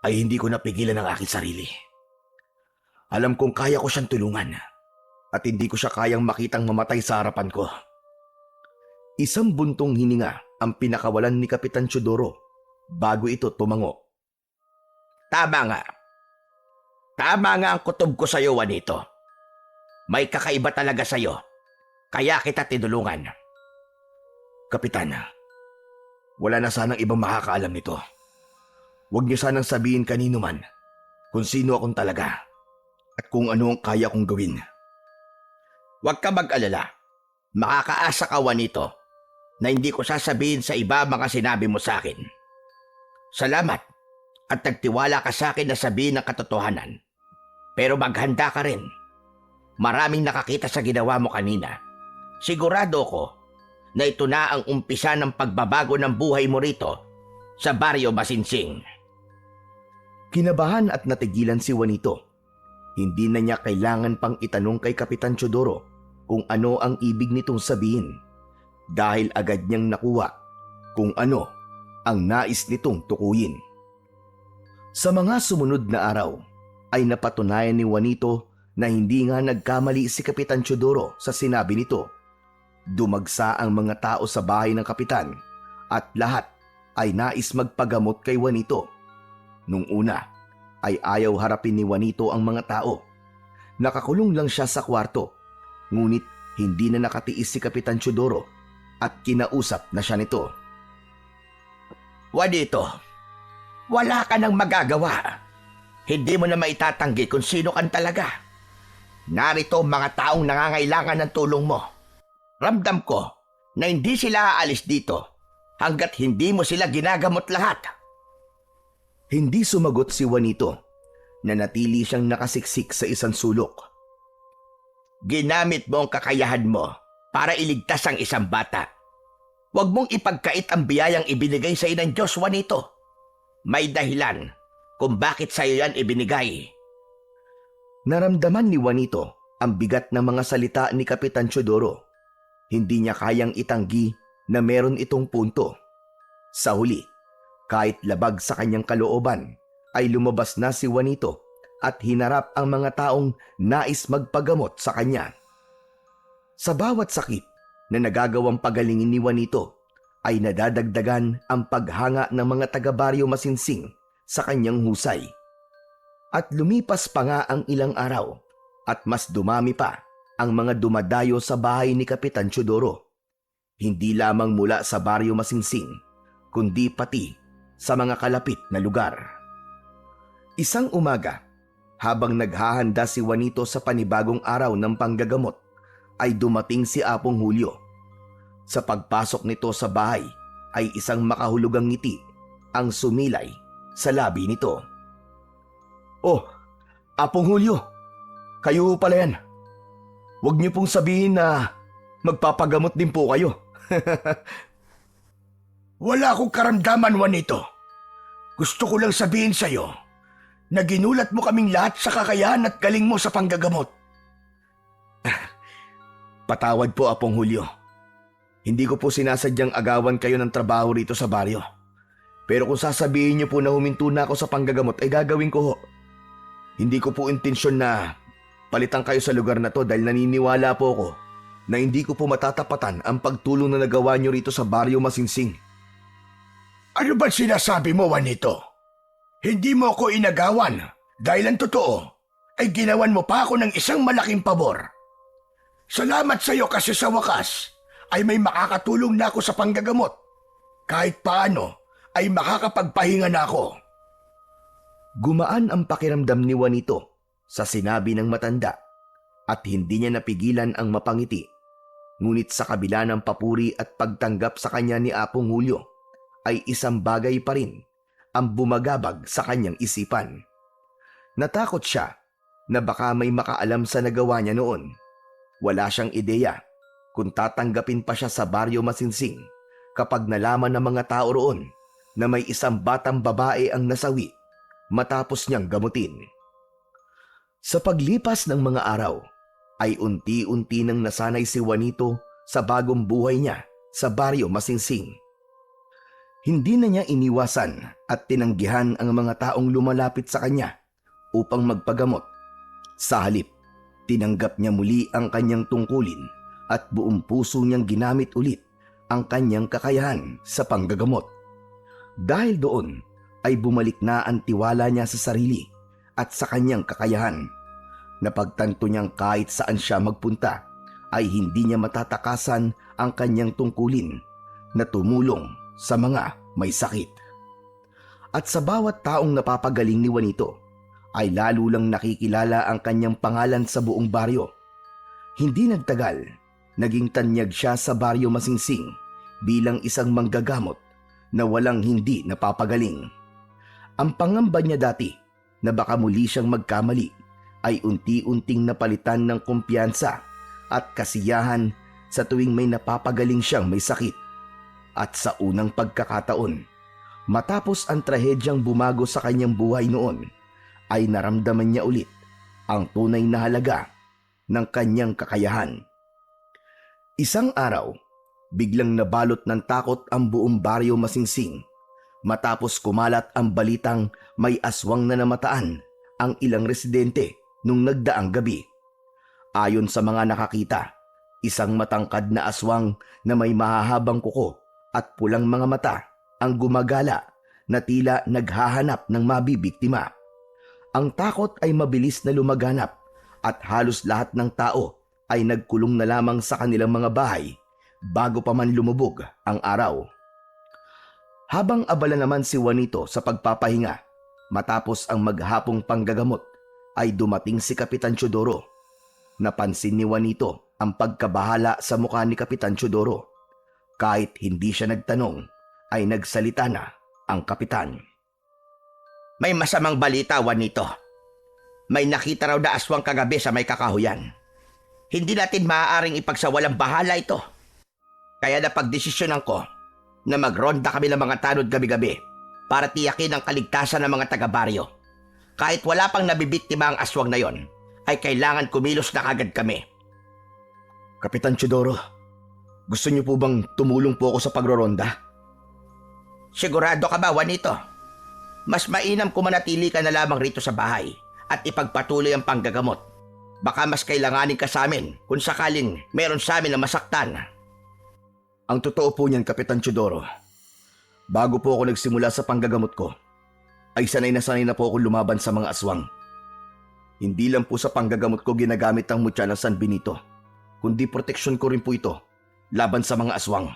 ay hindi ko napigilan ang aking sarili. Alam kong kaya ko siyang tulungan at hindi ko siya kayang makitang mamatay sa harapan ko. Isang buntong hininga ang pinakawalan ni Kapitan Teodoro bago ito tumango. Tama nga. Tama nga ang kutob ko sa iyo, Juanito. May kakaiba talaga sa iyo. Kaya kita tinulungan. Kapitan, wala na sanang ibang makakaalam nito. Huwag niyo sanang sabihin kanino man kung sino akong talaga at kung ano ang kaya kong gawin. Huwag ka mag-alala. Makakaasa ka, Juanito, na hindi ko sasabihin sa iba mga sinabi mo sa akin. Salamat at nagtiwala ka sa akin na sabihin ang katotohanan. Pero maghanda ka rin. Maraming nakakita sa ginawa mo kanina. Sigurado ko na ito na ang umpisa ng pagbabago ng buhay mo rito sa baryo Masingsing. Kinabahan at natigilan si Juanito. Hindi na niya kailangan pang itanong kay Kapitan Teodoro kung ano ang ibig nitong sabihin dahil agad niyang nakuha kung ano ang nais nitong tukuyin. Sa mga sumunod na araw ay napatunayan ni Juanito na hindi nga nagkamali si Kapitan Teodoro sa sinabi nito. Dumagsa ang mga tao sa bahay ng kapitan at lahat ay nais magpagamot kay Juanito. Nung una ay ayaw harapin ni Juanito ang mga tao. Nakakulong lang siya sa kwarto, ngunit hindi na nakatiis si Kapitan Teodoro at kinausap na siya nito. Juanito, wala ka nang magagawa. Hindi mo na maitatanggi kung sino kan talaga. Narito ang mga taong nangangailangan ng tulong mo. Ramdam ko na hindi sila aalis dito hanggat hindi mo sila ginagamot lahat. Hindi sumagot si Juanito. Nanatili siyang nakasiksik sa isang sulok. Ginamit mo ang kakayahan mo para iligtas ang isang bata. Huwag mong ipagkait ang biyayang ibinigay sa iyo ng Diyos, Juanito. May dahilan kung bakit sa iyo yan ibinigay. Naramdaman ni Juanito ang bigat ng mga salita ni Kapitan Teodoro. Hindi niya kayang itanggi na meron itong punto. Sa huli, kahit labag sa kanyang kalooban, ay lumabas na si Juanito at hinarap ang mga taong nais magpagamot sa kanya. Sa bawat sakit na nagagawang pagalingin ni Juanito, ay nadadagdagan ang paghanga ng mga taga-Baryo Masinsing sa kanyang husay. At lumipas pa nga ang ilang araw at mas dumami pa ang mga dumadayo sa bahay ni Kapitan Teodoro. Hindi lamang mula sa Baryo Masinsing, kundi pati sa mga kalapit na lugar. Isang umaga, habang naghahanda si Juanito sa panibagong araw ng panggagamot, ay dumating si Apong Julio. Sa pagpasok nito sa bahay ay isang makahulugang ngiti ang sumilay sa labi nito. "Oh, Apong Julio, kayo pala yan. Huwag niyo pong sabihin na magpapagamot din po kayo." Wala akong karamdaman, Juanito. Gusto ko lang sabihin sa'yo na ginulat mo kaming lahat sa kakayahan at galing mo sa panggagamot. Patawad po, Apong Julio. Hindi ko po sinasadyang agawan kayo ng trabaho rito sa baryo. Pero kung sasabihin niyo po na huminto na ako sa panggagamot, ay gagawin ko ho. Hindi ko po intensyon na palitan kayo sa lugar na to dahil naniniwala po ako na hindi ko po matatapatan ang pagtulong na nagawa niyo rito sa Baryo Masinsing. Ano ba sinasabi mo, Juanito? Hindi mo ako inagawan dahil ang totoo ay ginawan mo pa ako ng isang malaking pabor. Salamat sa iyo kasi sa wakas ay may makakatulong na ako sa panggagamot. Kahit paano ay makakapagpahinga na ako. Gumaan ang pakiramdam ni Juanito sa sinabi ng matanda at hindi niya napigilan ang mapangiti. Ngunit sa kabila ng papuri at pagtanggap sa kanya ni Apong Julio, ay isang bagay pa rin ang bumagabag sa kanyang isipan. Natakot siya na baka may makaalam sa nagawa niya noon. Wala siyang ideya kung tatanggapin pa siya sa Baryo Masinsing kapag nalaman ng mga tao roon na may isang batang babae ang nasawi matapos niyang gamutin. Sa paglipas ng mga araw, ay unti-unti nang nasanay si Juanito sa bagong buhay niya sa Baryo Masinsing. Hindi na niya iniwasan at tinanggihan ang mga taong lumalapit sa kanya upang magpagamot. Sa halip, tinanggap niya muli ang kanyang tungkulin at buong puso niyang ginamit ulit ang kanyang kakayahan sa panggagamot. Dahil doon ay bumalik na ang tiwala niya sa sarili at sa kanyang kakayahan. Napagtanto niyang kahit saan siya magpunta ay hindi niya matatakasan ang kanyang tungkulin na tumulong sa mga may sakit. At sa bawat taong napapagaling ni Juanito ay lalo lang nakikilala ang kanyang pangalan sa buong baryo. Hindi nagtagal, naging tanyag siya sa Baryo Masinsing bilang isang manggagamot na walang hindi napapagaling. Ang pangamba niya dati na baka muli siyang magkamali ay unti-unting napalitan ng kumpiyansa at kasiyahan sa tuwing may napapagaling siyang may sakit. At sa unang pagkakataon, matapos ang trahedyang bumago sa kanyang buhay noon, ay naramdaman niya ulit ang tunay na halaga ng kanyang kakayahan. Isang araw, biglang nabalot ng takot ang buong Baryo Masinsing matapos kumalat ang balitang may aswang na namataan ang ilang residente nung nagdaang gabi. Ayon sa mga nakakita, isang matangkad na aswang na may mahahabang kuko at pulang mga mata ang gumagala na tila naghahanap ng mabibiktima. Ang takot ay mabilis na lumaganap at halos lahat ng tao ay nagkulong na lamang sa kanilang mga bahay bago pa man lumubog ang araw. Habang abala naman si Juanito sa pagpapahinga, matapos ang maghapong panggagamot, ay dumating si Kapitan Teodoro. Napansin ni Juanito ang pagkabahala sa mukha ni Kapitan Teodoro. Kahit hindi siya nagtanong, ay nagsalita na ang kapitan. May masamang balita, Juanito. May nakita raw na aswang kagabi sa may kakahuyan. Hindi natin maaaring ipagsawalang bahala ito. Kaya napagdesisyonan ko na magronda kami ng mga tanod gabi-gabi para tiyakin ang kaligtasan ng mga taga-baryo. Kahit wala pang nabibiktima ang aswang na yon, ay kailangan kumilos na kagad kami. Kapitan Teodoro, gusto niyo po bang tumulong po ako sa pagroronda? Sigurado ka ba, Juanito? Mas mainam kung manatili ka na lamang rito sa bahay at ipagpatuloy ang panggagamot. Baka mas kailanganin ka sa amin kung sakaling meron sa amin na masaktan. Ang totoo po niyan, Kapitan Teodoro, bago po ako nagsimula sa panggagamot ko, ay sanay na po ako lumaban sa mga aswang. Hindi lang po sa panggagamot ko ginagamit ang mutya ng San Benito, kundi proteksyon ko rin po ito laban sa mga aswang.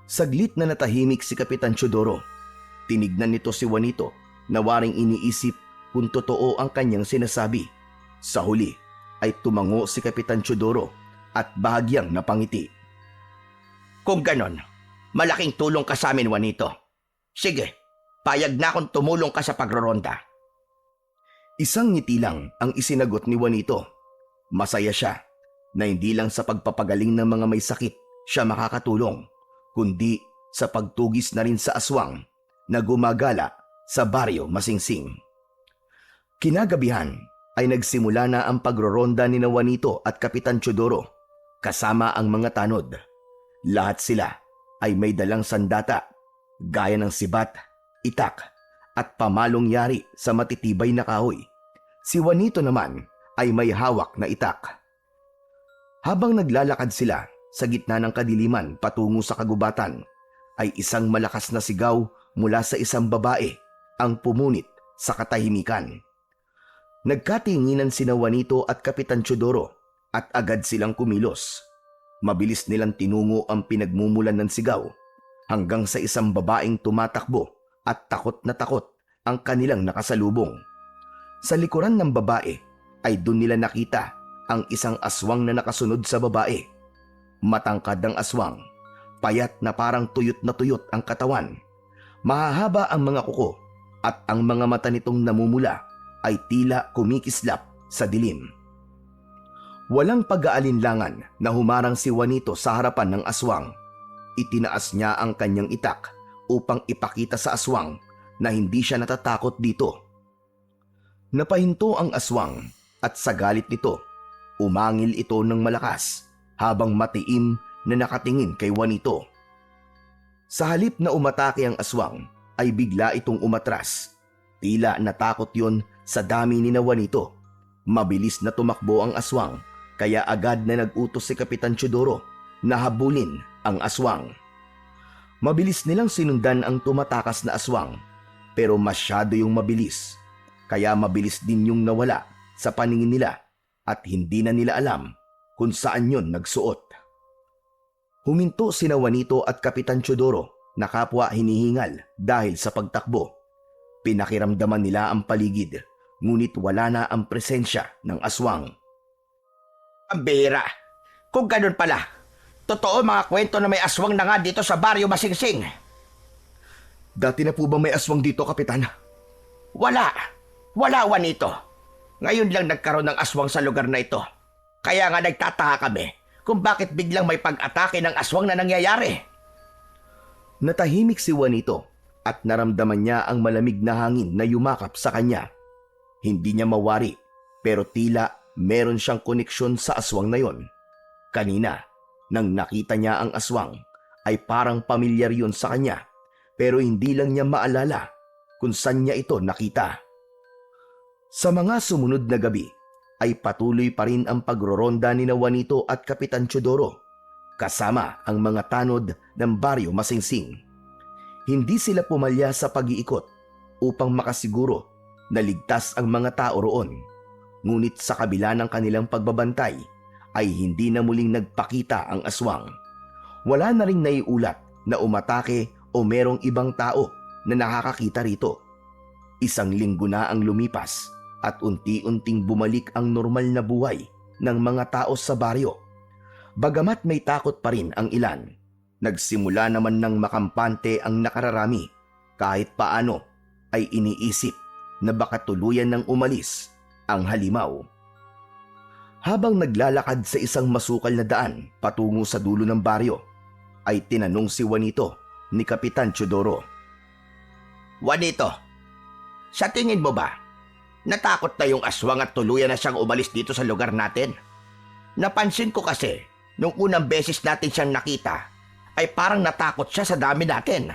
Saglit na natahimik si Kapitan Teodoro. Tinignan nito si Juanito na waring iniisip kung totoo ang kanyang sinasabi. Sa huli ay tumango si Kapitan Teodoro at bahagyang napangiti. Kung ganon, malaking tulong ka sa amin, Juanito. Sige, payag na akong tumulong ka sa pagroronda. Isang ngiti lang ang isinagot ni Juanito. Masaya siya na hindi lang sa pagpapagaling ng mga may sakit siya makakatulong, kundi sa pagtugis na rin sa aswang na gumagala sa baryo Masingsing. Kinagabihan ay nagsimula na ang pagroronda ni Juanito at Kapitan Teodoro kasama ang mga tanod. Lahat sila ay may dalang sandata gaya ng sibat, itak at pamalong yari sa matitibay na kahoy. Si Juanito naman ay may hawak na itak. Habang naglalakad sila sa gitna ng kadiliman patungo sa kagubatan, ay isang malakas na sigaw mula sa isang babae ang pumunit sa katahimikan. Nagkatinginan sina Juanito at Kapitan Teodoro at agad silang kumilos. Mabilis nilang tinungo ang pinagmumulan ng sigaw hanggang sa isang babaeng tumatakbo at takot na takot ang kanilang nakasalubong. Sa likuran ng babae ay doon nila nakita ang isang aswang na nakasunod sa babae. Matangkad ang aswang, payat na parang tuyot na tuyot ang katawan. Mahahaba ang mga kuko at ang mga mata nitong namumula ay tila kumikislap sa dilim. Walang pag-aalinlangan na humarang si Juanito sa harapan ng aswang. Itinaas niya ang kanyang itak upang ipakita sa aswang na hindi siya natatakot dito. Napahinto ang aswang at sa galit nito, umangil ito ng malakas habang matiim na nakatingin kay Juanito. Sa halip na umatake ang aswang ay bigla itong umatras. Tila natakot yon sa dami ni Juanito. Mabilis na tumakbo ang aswang kaya agad na nag-utos si Kapitan Teodoro na habulin ang aswang. Mabilis nilang sinundan ang tumatakas na aswang pero masyado yung mabilis kaya mabilis din yung nawala sa paningin nila at hindi na nila alam kung saan yon nagsuot. Huminto sina Juanito at Kapitan Teodoro na kapwa hinihingal dahil sa pagtakbo. Pinakiramdaman nila ang paligid ngunit wala na ang presensya ng aswang. Ang bihira. Kung ganun pala, totoo mga kwento na may aswang na nga dito sa baryo Masingsing. Dati na po ba may aswang dito, Kapitan? Wala. Wala, Juanito. Ngayon lang nagkaroon ng aswang sa lugar na ito. Kaya nga nagtataka kami kung bakit biglang may pag-atake ng aswang na nangyayari. Natahimik si Juanito at naramdaman niya ang malamig na hangin na yumakap sa kanya. Hindi niya mawari pero tila meron siyang koneksyon sa aswang na yon. Kanina, nang nakita niya ang aswang, ay parang pamilyar yon sa kanya pero hindi lang niya maalala kung saan niya ito nakita. Sa mga sumunod na gabi ay patuloy pa rin ang pagroronda ni Juanito at Kapitan Teodoro kasama ang mga tanod ng baryo Masingsing. Hindi sila pumalya sa pag-iikot upang makasiguro na ligtas ang mga tao roon. Ngunit sa kabila ng kanilang pagbabantay ay hindi na muling nagpakita ang aswang. Wala na ring naiulat na umatake o merong ibang tao na nakakakita rito. Isang linggo na ang lumipas at unti-unting bumalik ang normal na buhay ng mga tao sa baryo. Bagamat may takot pa rin ang ilan, nagsimula naman ng makampante ang nakararami. Kahit paano ay iniisip na baka tuluyan ng umalis ang halimaw. Habang naglalakad sa isang masukal na daan patungo sa dulo ng baryo, ay tinanong si Juanito ni Kapitan Teodoro. Juanito, sa tingin mo ba, natakot na yung aswang at tuluyan na siyang umalis dito sa lugar natin? Napansin ko kasi, nung unang beses natin siyang nakita, ay parang natakot siya sa dami natin.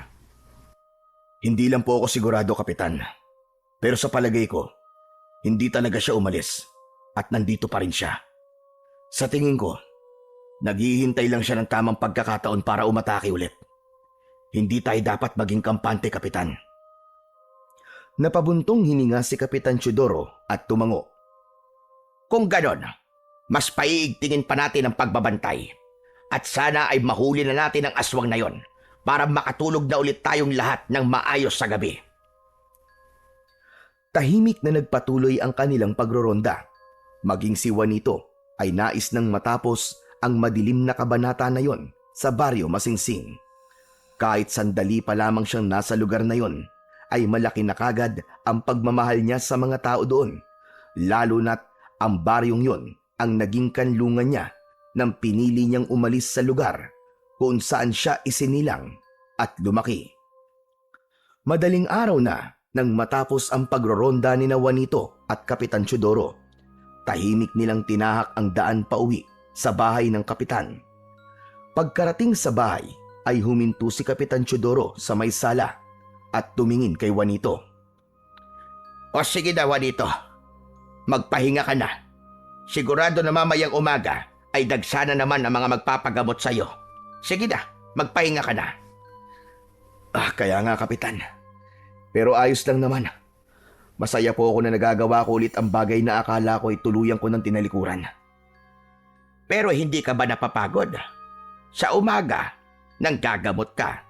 Hindi lang po ako sigurado, Kapitan. Pero sa palagay ko, hindi talaga siya umalis at nandito pa rin siya. Sa tingin ko, naghihintay lang siya ng tamang pagkakataon para umatake ulit. Hindi tayo dapat maging kampante, Kapitan. Napabuntong hininga si Kapitan Teodoro at tumango. Kung ganon, mas paiigtingin pa natin ang pagbabantay. At sana ay mahuli na natin ang aswang na yon para makatulog na ulit tayong lahat ng maayos sa gabi. Tahimik na nagpatuloy ang kanilang pagroronda. Maging si Juanito ay nais nang matapos ang madilim na kabanata na yon sa baryo Masingsing. Kahit sandali pa lamang siyang nasa lugar na yon, ay malaki na kagad ang pagmamahal niya sa mga tao doon. Lalo na't ang baryong yon ang naging kanlungan niya nang pinili niyang umalis sa lugar kung saan siya isinilang at lumaki. Madaling araw na nang matapos ang pagroronda ni Juanito at Kapitan Teodoro. Tahimik nilang tinahak ang daan pauwi sa bahay ng kapitan. Pagkarating sa bahay ay huminto si Kapitan Teodoro sa may sala at tumingin kay Juanito. O sige na, Juanito, magpahinga ka na. Sigurado na mamayang umaga ay dagsana naman ang mga magpapagamot sa'yo. Sige na, magpahinga ka na. Kaya nga, Kapitan. Pero ayos lang naman. Masaya po ako na nagagawa ko ulit ang bagay na akala ko ay tuluyan ko ng tinalikuran. Pero hindi ka ba napapagod? Sa umaga, nanggagamot ka.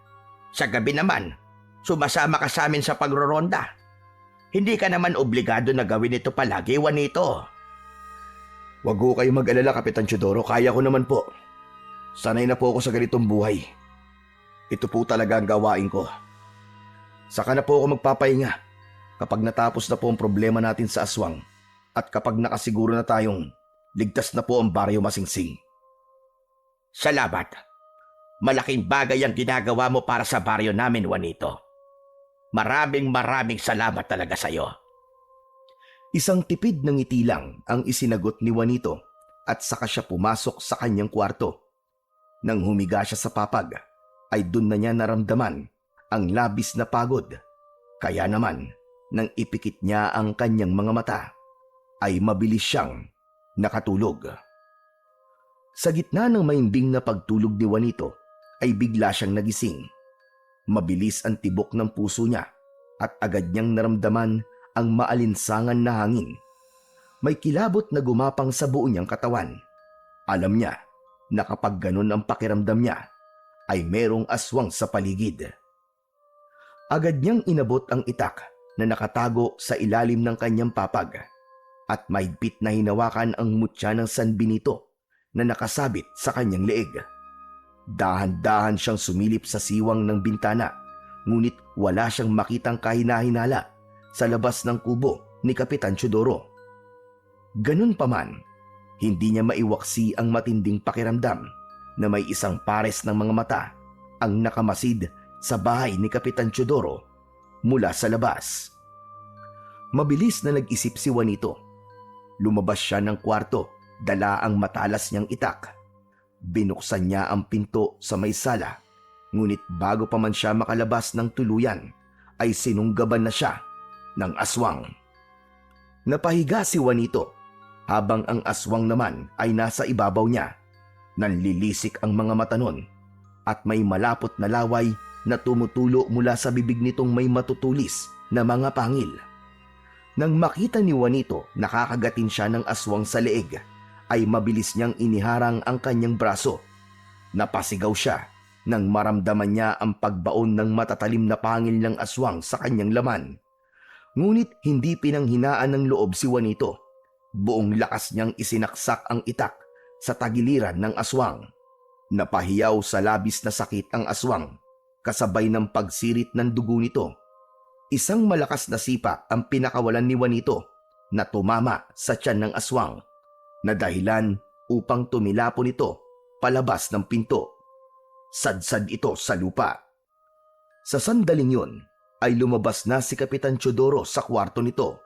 Sa gabi naman, sumasama ka sa amin sa pagroronda. Hindi ka naman obligado na gawin ito palagi, Juanito. Wag ko kayo mag-alala, Kapitan Teodoro. Kaya ko naman po. Sanay na po ako sa ganitong buhay. Ito po talaga ang gawain ko. Saka na po ako magpapahinga kapag natapos na po ang problema natin sa aswang at kapag nakasiguro na tayong ligtas na po ang baryo Masingsing. Salamat. Malaking bagay ang ginagawa mo para sa baryo namin, Juanito. Maraming salamat talaga sa'yo. Isang tipid ng ngiti lang ang isinagot ni Juanito at saka siya pumasok sa kanyang kwarto. Nang humiga siya sa papag, ay dun na niya naramdaman ang labis na pagod. Kaya naman, nang ipikit niya ang kanyang mga mata, ay mabilis siyang nakatulog. Sa gitna ng maimbing na pagtulog ni Juanito, ay bigla siyang nagising. Mabilis ang tibok ng puso niya at agad niyang naramdaman ang maalinsangan na hangin. May kilabot na gumapang sa buo niyang katawan. Alam niya na kapag ganun ang pakiramdam niya, ay merong aswang sa paligid. Agad niyang inabot ang itak na nakatago sa ilalim ng kanyang papag at mahigpit na hinawakan ang mutya ng San Benito na nakasabit sa kanyang leeg. Dahan-dahan siyang sumilip sa siwang ng bintana, ngunit wala siyang makitang kahina-hinala sa labas ng kubo ni Kapitan Teodoro. Ganun pa man, hindi niya maiwaksi ang matinding pakiramdam na may isang pares ng mga mata ang nakamasid sa bahay ni Kapitan Teodoro mula sa labas. Mabilis na nag-isip si Juanito. Lumabas siya ng kwarto, dala ang matalas niyang itak. Binuksan niya ang pinto sa may sala, ngunit bago pa man siya makalabas ng tuluyan, ay sinunggaban na siya ng aswang. Napahiga si Juanito habang ang aswang naman ay nasa ibabaw niya. Nanlilisik ang mga mata nun at may malapot na laway na tumutulo mula sa bibig nitong may matutulis na mga pangil. Nang makita ni Juanito nakakagatin siya ng aswang sa leeg, ay mabilis niyang iniharang ang kanyang braso. Napasigaw siya nang maramdaman niya ang pagbaon ng matatalim na pangil ng aswang sa kanyang laman. Ngunit hindi pinanghinaan ng loob si Juanito. Buong lakas niyang isinaksak ang itak sa tagiliran ng aswang. Napahiyaw sa labis na sakit ang aswang, kasabay ng pagsirit ng dugo nito. Isang malakas na sipa ang pinakawalan ni Juanito na tumama sa tiyan ng aswang, na dahilan upang tumilapon ito palabas ng pinto. Sadsad ito sa lupa. Sa sandaling yun ay lumabas na si Kapitan Teodoro sa kwarto nito.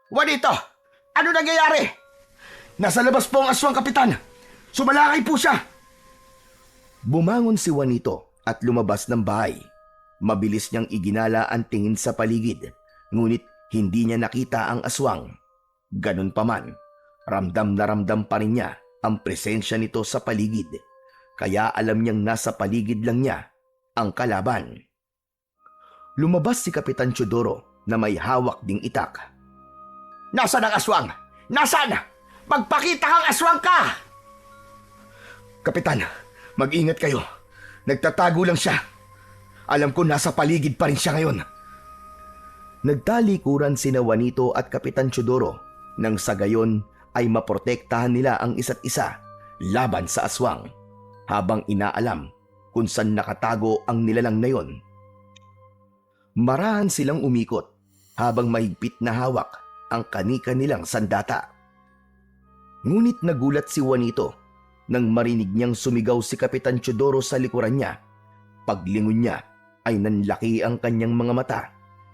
Juanito, ano nangyayari? Nasa labas po ang aswang, Kapitan! Sumalakay po siya! Bumangon si Juanito at lumabas ng bahay. Mabilis niyang iginala ang tingin sa paligid, ngunit hindi niya nakita ang aswang. Ganun pa man, ramdam na ramdam pa rin niya ang presensya nito sa paligid, kaya alam niyang nasa paligid lang niya ang kalaban. Lumabas si Kapitan Teodoro na may hawak ding itak. Nasaan ang aswang? Nasaan? Magpakita kang aswang ka! Kapitan, mag-ingat kayo. Nagtatago lang siya. Alam ko nasa paligid pa rin siya ngayon. Nagtalikuran sina Juanito at Kapitan Teodoro nang sa gayon ay maprotektahan nila ang isa't isa laban sa aswang, habang inaalam kung saan nakatago ang nilalang na yon. Marahan silang umikot habang mahigpit na hawak ang kani-kanilang sandata. Ngunit nagulat si Juanito nang marinig niyang sumigaw si Kapitan Teodoro sa likuran niya. Paglingon niya ay nanlaki ang kanyang mga mata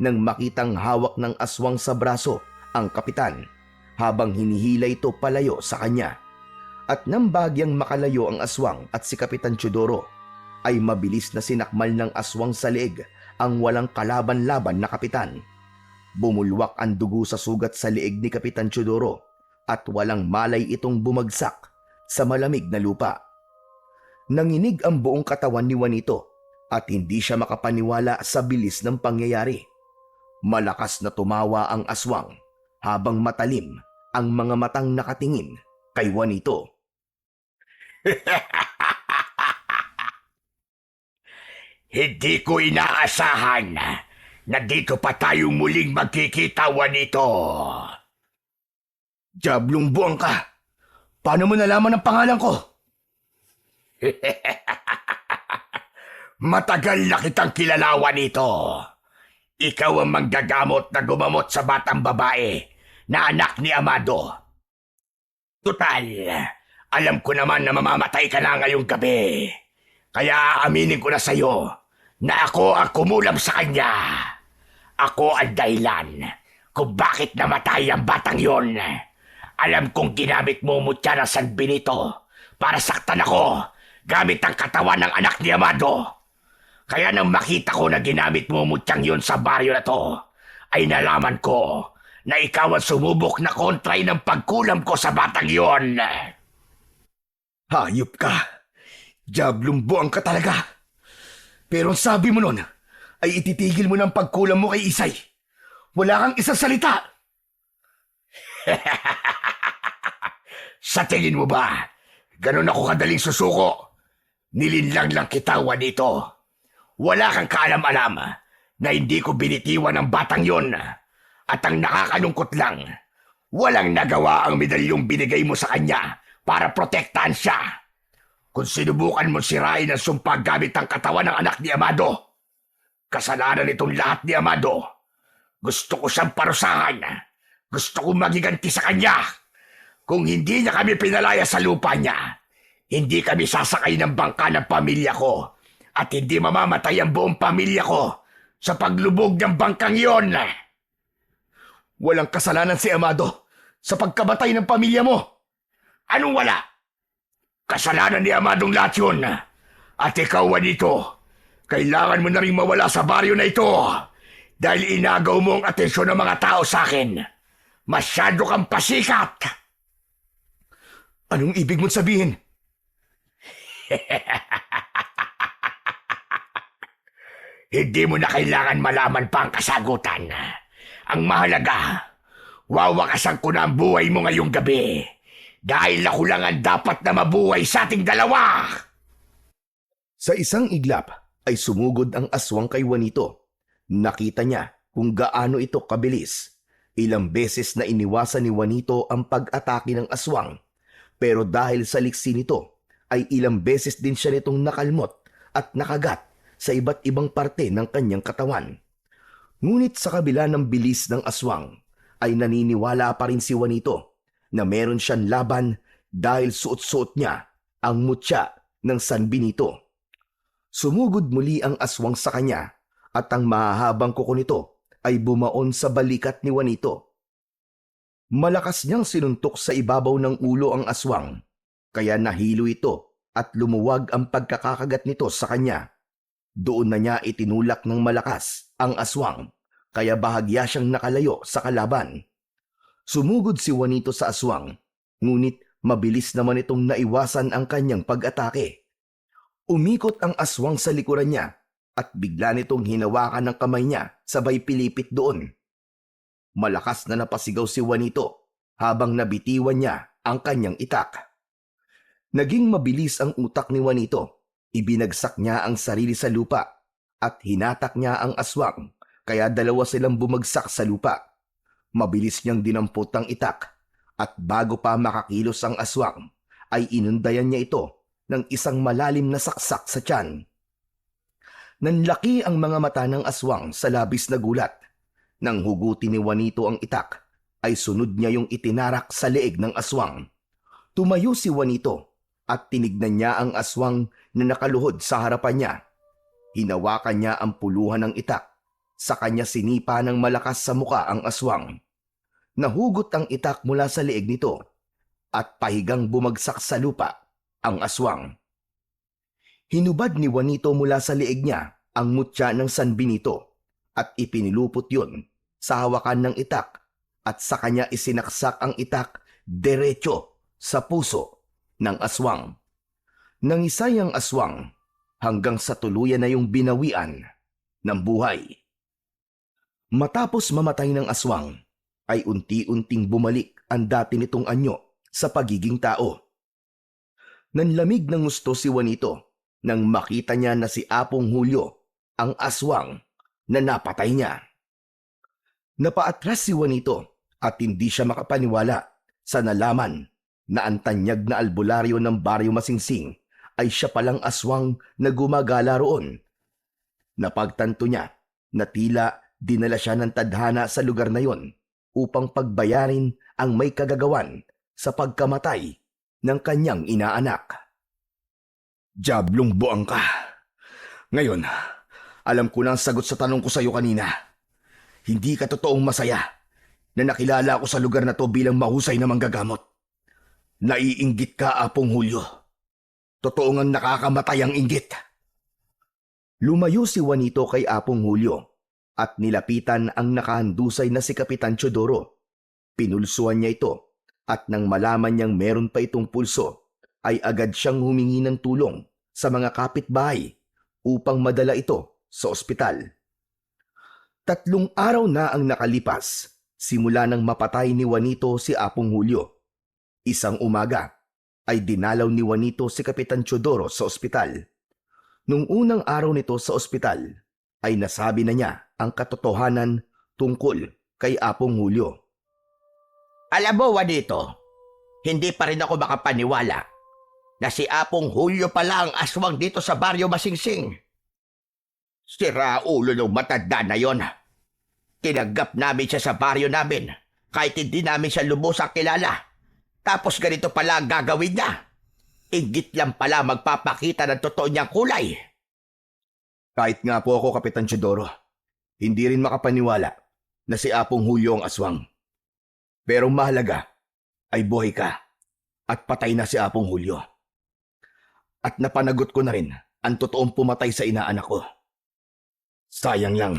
nang makitang hawak ng aswang sa braso ang kapitan, habang hinihila ito palayo sa kanya. At nang bagyang makalayo ang aswang at si Kapitan Teodoro, ay mabilis na sinakmal ng aswang sa leeg ang walang kalaban-laban na kapitan. Bumulwak ang dugo sa sugat sa leeg ni Kapitan Teodoro at walang malay itong bumagsak sa malamig na lupa. Nanginig ang buong katawan ni Juanito at hindi siya makapaniwala sa bilis ng pangyayari. Malakas na tumawa ang aswang habang matalim ang mga matang nakatingin kay Juanito. Hindi ko inaasahan na dito pa tayo muling magkikita, Juanito. Diablong buwang ka! Paano mo nalaman ang pangalan ko? Matagal na kitang kilala, Juanito. Ikaw ang manggagamot na gumamot sa batang babae na anak ni Amado. Tutal, alam ko naman na mamamatay ka na ngayong gabi. Kaya aaminin ko na sa'yo na ako ang kumulam sa kanya. Ako ang dahilan kung bakit namatay ang batang yon. Alam kong ginamit mo mutya ng San Benito para saktan ako gamit ang katawan ng anak ni Amado. Kaya nang makita ko na ginamit mo mutyang yun sa baryo na to, ay nalaman ko na ikaw ang sumubok na kontray ng pagkulam ko sa batang yon. Hayop ka! Diablong buwang ka talaga! Pero ang sabi mo nun ay ititigil mo ng pagkulam mo kay Isay. Wala kang isang salita! Sa tingin mo ba, ganun ako kadaling susuko? Nilinlang lang kita, Juanito. Wala kang kaalam-alam na hindi ko binitiwan ang batang yon. At ang nakakalungkot lang, walang nagawa ang medalyong binigay mo sa kanya para protektahan siya. Kung sinubukan mo sirain ang sumpa gamit ang katawan ng anak ni Amado, kasalanan itong lahat ni Amado. Gusto ko siyang parusahan. Gusto kong magiganti sa kanya. Kung hindi niya kami pinalaya sa lupa niya, hindi kami sasakay ng bangka ng pamilya ko at hindi mamamatay ang buong pamilya ko sa paglubog ng bangkang iyon. Walang kasalanan si Amado sa pagkabatay ng pamilya mo. Anong wala? Kasalanan ni Amadong lahat yun. At ikaw, Juanito, kailangan mo na rin mawala sa baryo na ito dahil inagaw mo ang atensyon ng mga tao sa akin. Masyado kang pasikat. Anong ibig mong sabihin? Hindi mo na kailangan malaman pa ang kasagutan. Ang mahalaga, wawakasan ko na ang buhay mo ngayong gabi. Dahil ako lang ang dapat na mabuhay sa ating dalawa. Sa isang iglap ay sumugod ang aswang kay Juanito. Nakita niya kung gaano ito kabilis. Ilang beses na iniwasan ni Juanito ang pag-atake ng aswang, pero dahil sa liksi nito ay ilang beses din siya nitong nakalmot at nakagat sa iba't ibang parte ng kanyang katawan. Ngunit sa kabila ng bilis ng aswang ay naniniwala pa rin si Juanito na meron siyang laban dahil suot-suot niya ang mutya ng San Benito. Sumugod muli ang aswang sa kanya at ang mahahabang kuko nito ay bumaon sa balikat ni Juanito. Malakas niyang sinuntok sa ibabaw ng ulo ang aswang, kaya nahilo ito at lumuwag ang pagkakakagat nito sa kanya. Doon na niya itinulak ng malakas ang aswang, kaya bahagya siyang nakalayo sa kalaban. Sumugod si Juanito sa aswang, ngunit mabilis naman itong naiwasan ang kanyang pag-atake. Umikot ang aswang sa likuran niya at bigla nitong hinawakan ng kamay niya sabay pilipit doon. Malakas na napasigaw si Juanito habang nabitiwan niya ang kanyang itak. Naging mabilis ang utak ni Juanito. Ibinagsak niya ang sarili sa lupa at hinatak niya ang aswang, kaya dalawa silang bumagsak sa lupa. Mabilis niyang dinampot ang itak at bago pa makakilos ang aswang ay inundayan niya ito ng isang malalim na saksak sa tiyan. Nanlaki ang mga mata ng aswang sa labis na gulat. Nang hugutin ni Juanito ang itak, ay sunod niya yung itinarak sa leeg ng aswang. Tumayo si Juanito at tinignan niya ang aswang na nakaluhod sa harapan niya. Hinawakan niya ang puluhan ng itak. Sa kanya sinipa ng malakas sa muka ang aswang. Nahugot ang itak mula sa leeg nito at pahigang bumagsak sa lupa ang aswang. Hinubad ni Juanito mula sa leeg niya ang mutya ng San Benito at ipinilupot yun sa hawakan ng itak at sa kanya isinaksak ang itak derecho sa puso ng aswang. Nangisay ang aswang hanggang sa tuluyan na yung binawian ng buhay. Matapos mamatay ng aswang, ay unti-unting bumalik ang dati nitong anyo sa pagiging tao. Nanlamig ng gusto si Juanito nang makita niya na si Apong Julio, ang aswang na napatay niya. Napaatras si Juanito at hindi siya makapaniwala sa nalaman na ang tanyag na albularyo ng Baryo Masingsing ay siya palang aswang na gumagala roon. Napagtanto niya na tila dinala siya ng tadhana sa lugar na yon upang pagbayarin ang may kagagawan sa pagkamatay ng kanyang inaanak. Diablong buang ka. Ngayon, alam ko na ang sagot sa tanong ko sa iyo kanina. Hindi ka totoong masaya na nakilala ako sa lugar na to bilang mahusay na manggagamot. Naiinggit ka, Apong Julio. Totoo ngang nakakamatay ang inggit. Lumayo si Juanito kay Apong Julio at nilapitan ang nakahandusay na si Kapitan Teodoro. Pinulsuan niya ito at nang malaman niyang meron pa itong pulso, ay agad siyang humingi ng tulong sa mga kapitbahay upang madala ito sa ospital. 3 araw na ang nakalipas simula nang mapatay ni Juanito si Apong Julio. Isang umaga ay dinalaw ni Juanito si Kapitan Teodoro sa ospital. Nung unang araw nito sa ospital ay nasabi na niya ang katotohanan tungkol kay Apong Julio. Alam mo, Juanito, hindi pa rin ako makapaniwala na si Apong Julio pala ang aswang dito sa Baryo Masingsing. Sira ulo ng matanda na yon. Tinanggap namin siya sa baryo namin kahit hindi namin siya lubusang kilala. Tapos ganito pala ang gagawin niya. Inggit lang pala magpapakita ng totoo niyang kulay. Kahit nga po ako, Kapitan Teodoro, hindi rin makapaniwala na si Apong Julio ang aswang. Pero mahalaga ay buhay ka at patay na si Apong Julio. At napanagot ko na rin ang totoong pumatay sa inaanak ko. Sayang lang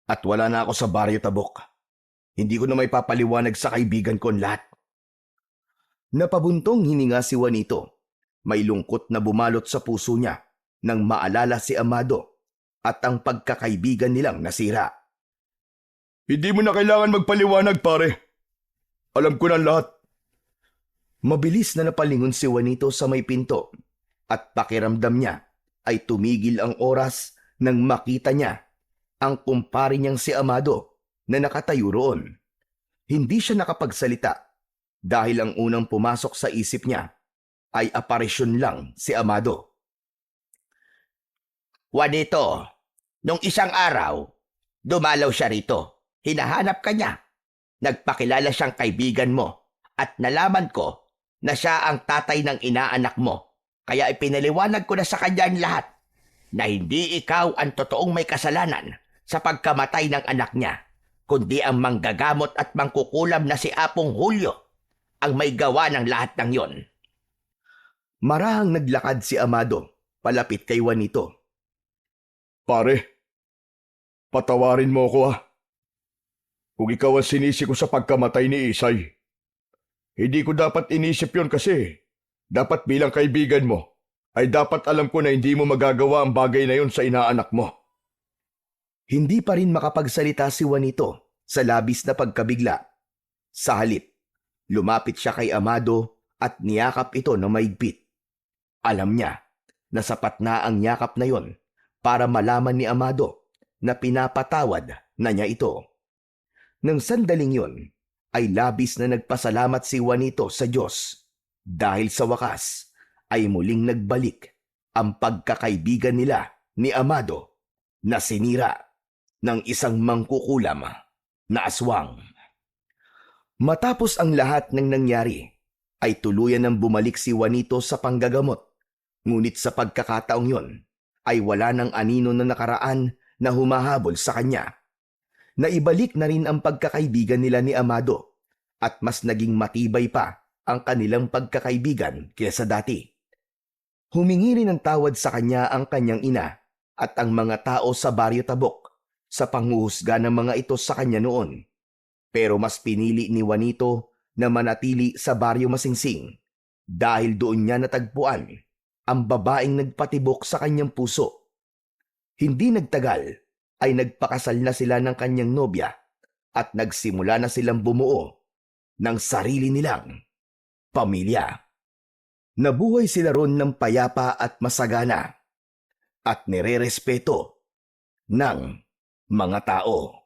at wala na ako sa Baryo Tabok. Hindi ko na may papaliwanag sa kaibigan ko ang lahat. Napabuntong hininga si Juanito. May lungkot na bumalot sa puso niya nang maalala si Amado at ang pagkakaibigan nilang nasira. Hindi mo na kailangan magpaliwanag, pare. Alam ko na lahat. Mabilis na napalingon si Juanito sa may pinto at pakiramdam niya ay tumigil ang oras nang makita niya ang kumpare niyang si Amado na nakatayo roon. Hindi siya nakapagsalita dahil ang unang pumasok sa isip niya ay aparisyon lang si Amado. Juanito, nung isang araw, dumalaw siya rito. Hinahanap ka niya. Nagpakilala siyang kaibigan mo at nalaman ko na siya ang tatay ng inaanak mo. Kaya ipinaliwanag ko na sa kanya ang lahat na hindi ikaw ang totoong may kasalanan sa pagkamatay ng anak niya, kundi ang manggagamot at mangkukulam na si Apong Julio ang may gawa ng lahat ng yon. Marahang naglakad si Amado palapit kay Juanito. Pare, patawarin mo ko Kung ikaw ang sinisi ko sa pagkamatay ni Isay. Hindi ko dapat inisip yon kasi dapat bilang kaibigan mo ay dapat alam ko na hindi mo magagawa ang bagay na yon sa inaanak mo. Hindi pa rin makapagsalita si Juanito sa labis na pagkabigla. Sa halip, lumapit siya kay Amado at niyakap ito ng maigpit. Alam niya na sapat na ang yakap na yon para malaman ni Amado na pinapatawad na niya ito. Nang sandaling yon, ay labis na nagpasalamat si Juanito sa Diyos dahil sa wakas ay muling nagbalik ang pagkakaibigan nila ni Amado na sinira ng isang mangkukulam na aswang. Matapos ang lahat ng nangyari, ay tuluyan ng bumalik si Juanito sa panggagamot. Ngunit sa pagkakataong yon, ay wala ng anino na nakaraan na humahabol sa kanya. Naibalik na rin ang pagkakaibigan nila ni Amado at mas naging matibay pa ang kanilang pagkakaibigan kaysa dati. Humingi rin ng tawad sa kanya ang kanyang ina at ang mga tao sa Baryo Tabok sa panghuhusga ng mga ito sa kanya noon. Pero mas pinili ni Juanito na manatili sa Baryo Masingsing dahil doon niya natagpuan ang babaeng nagpatibok sa kanyang puso. Hindi nagtagal ay nagpakasal na sila ng kanyang nobya at nagsimula na silang bumuo ng sarili nilang pamilya. Nabuhay sila ron ng payapa at masagana at nirerespeto ng mga tao.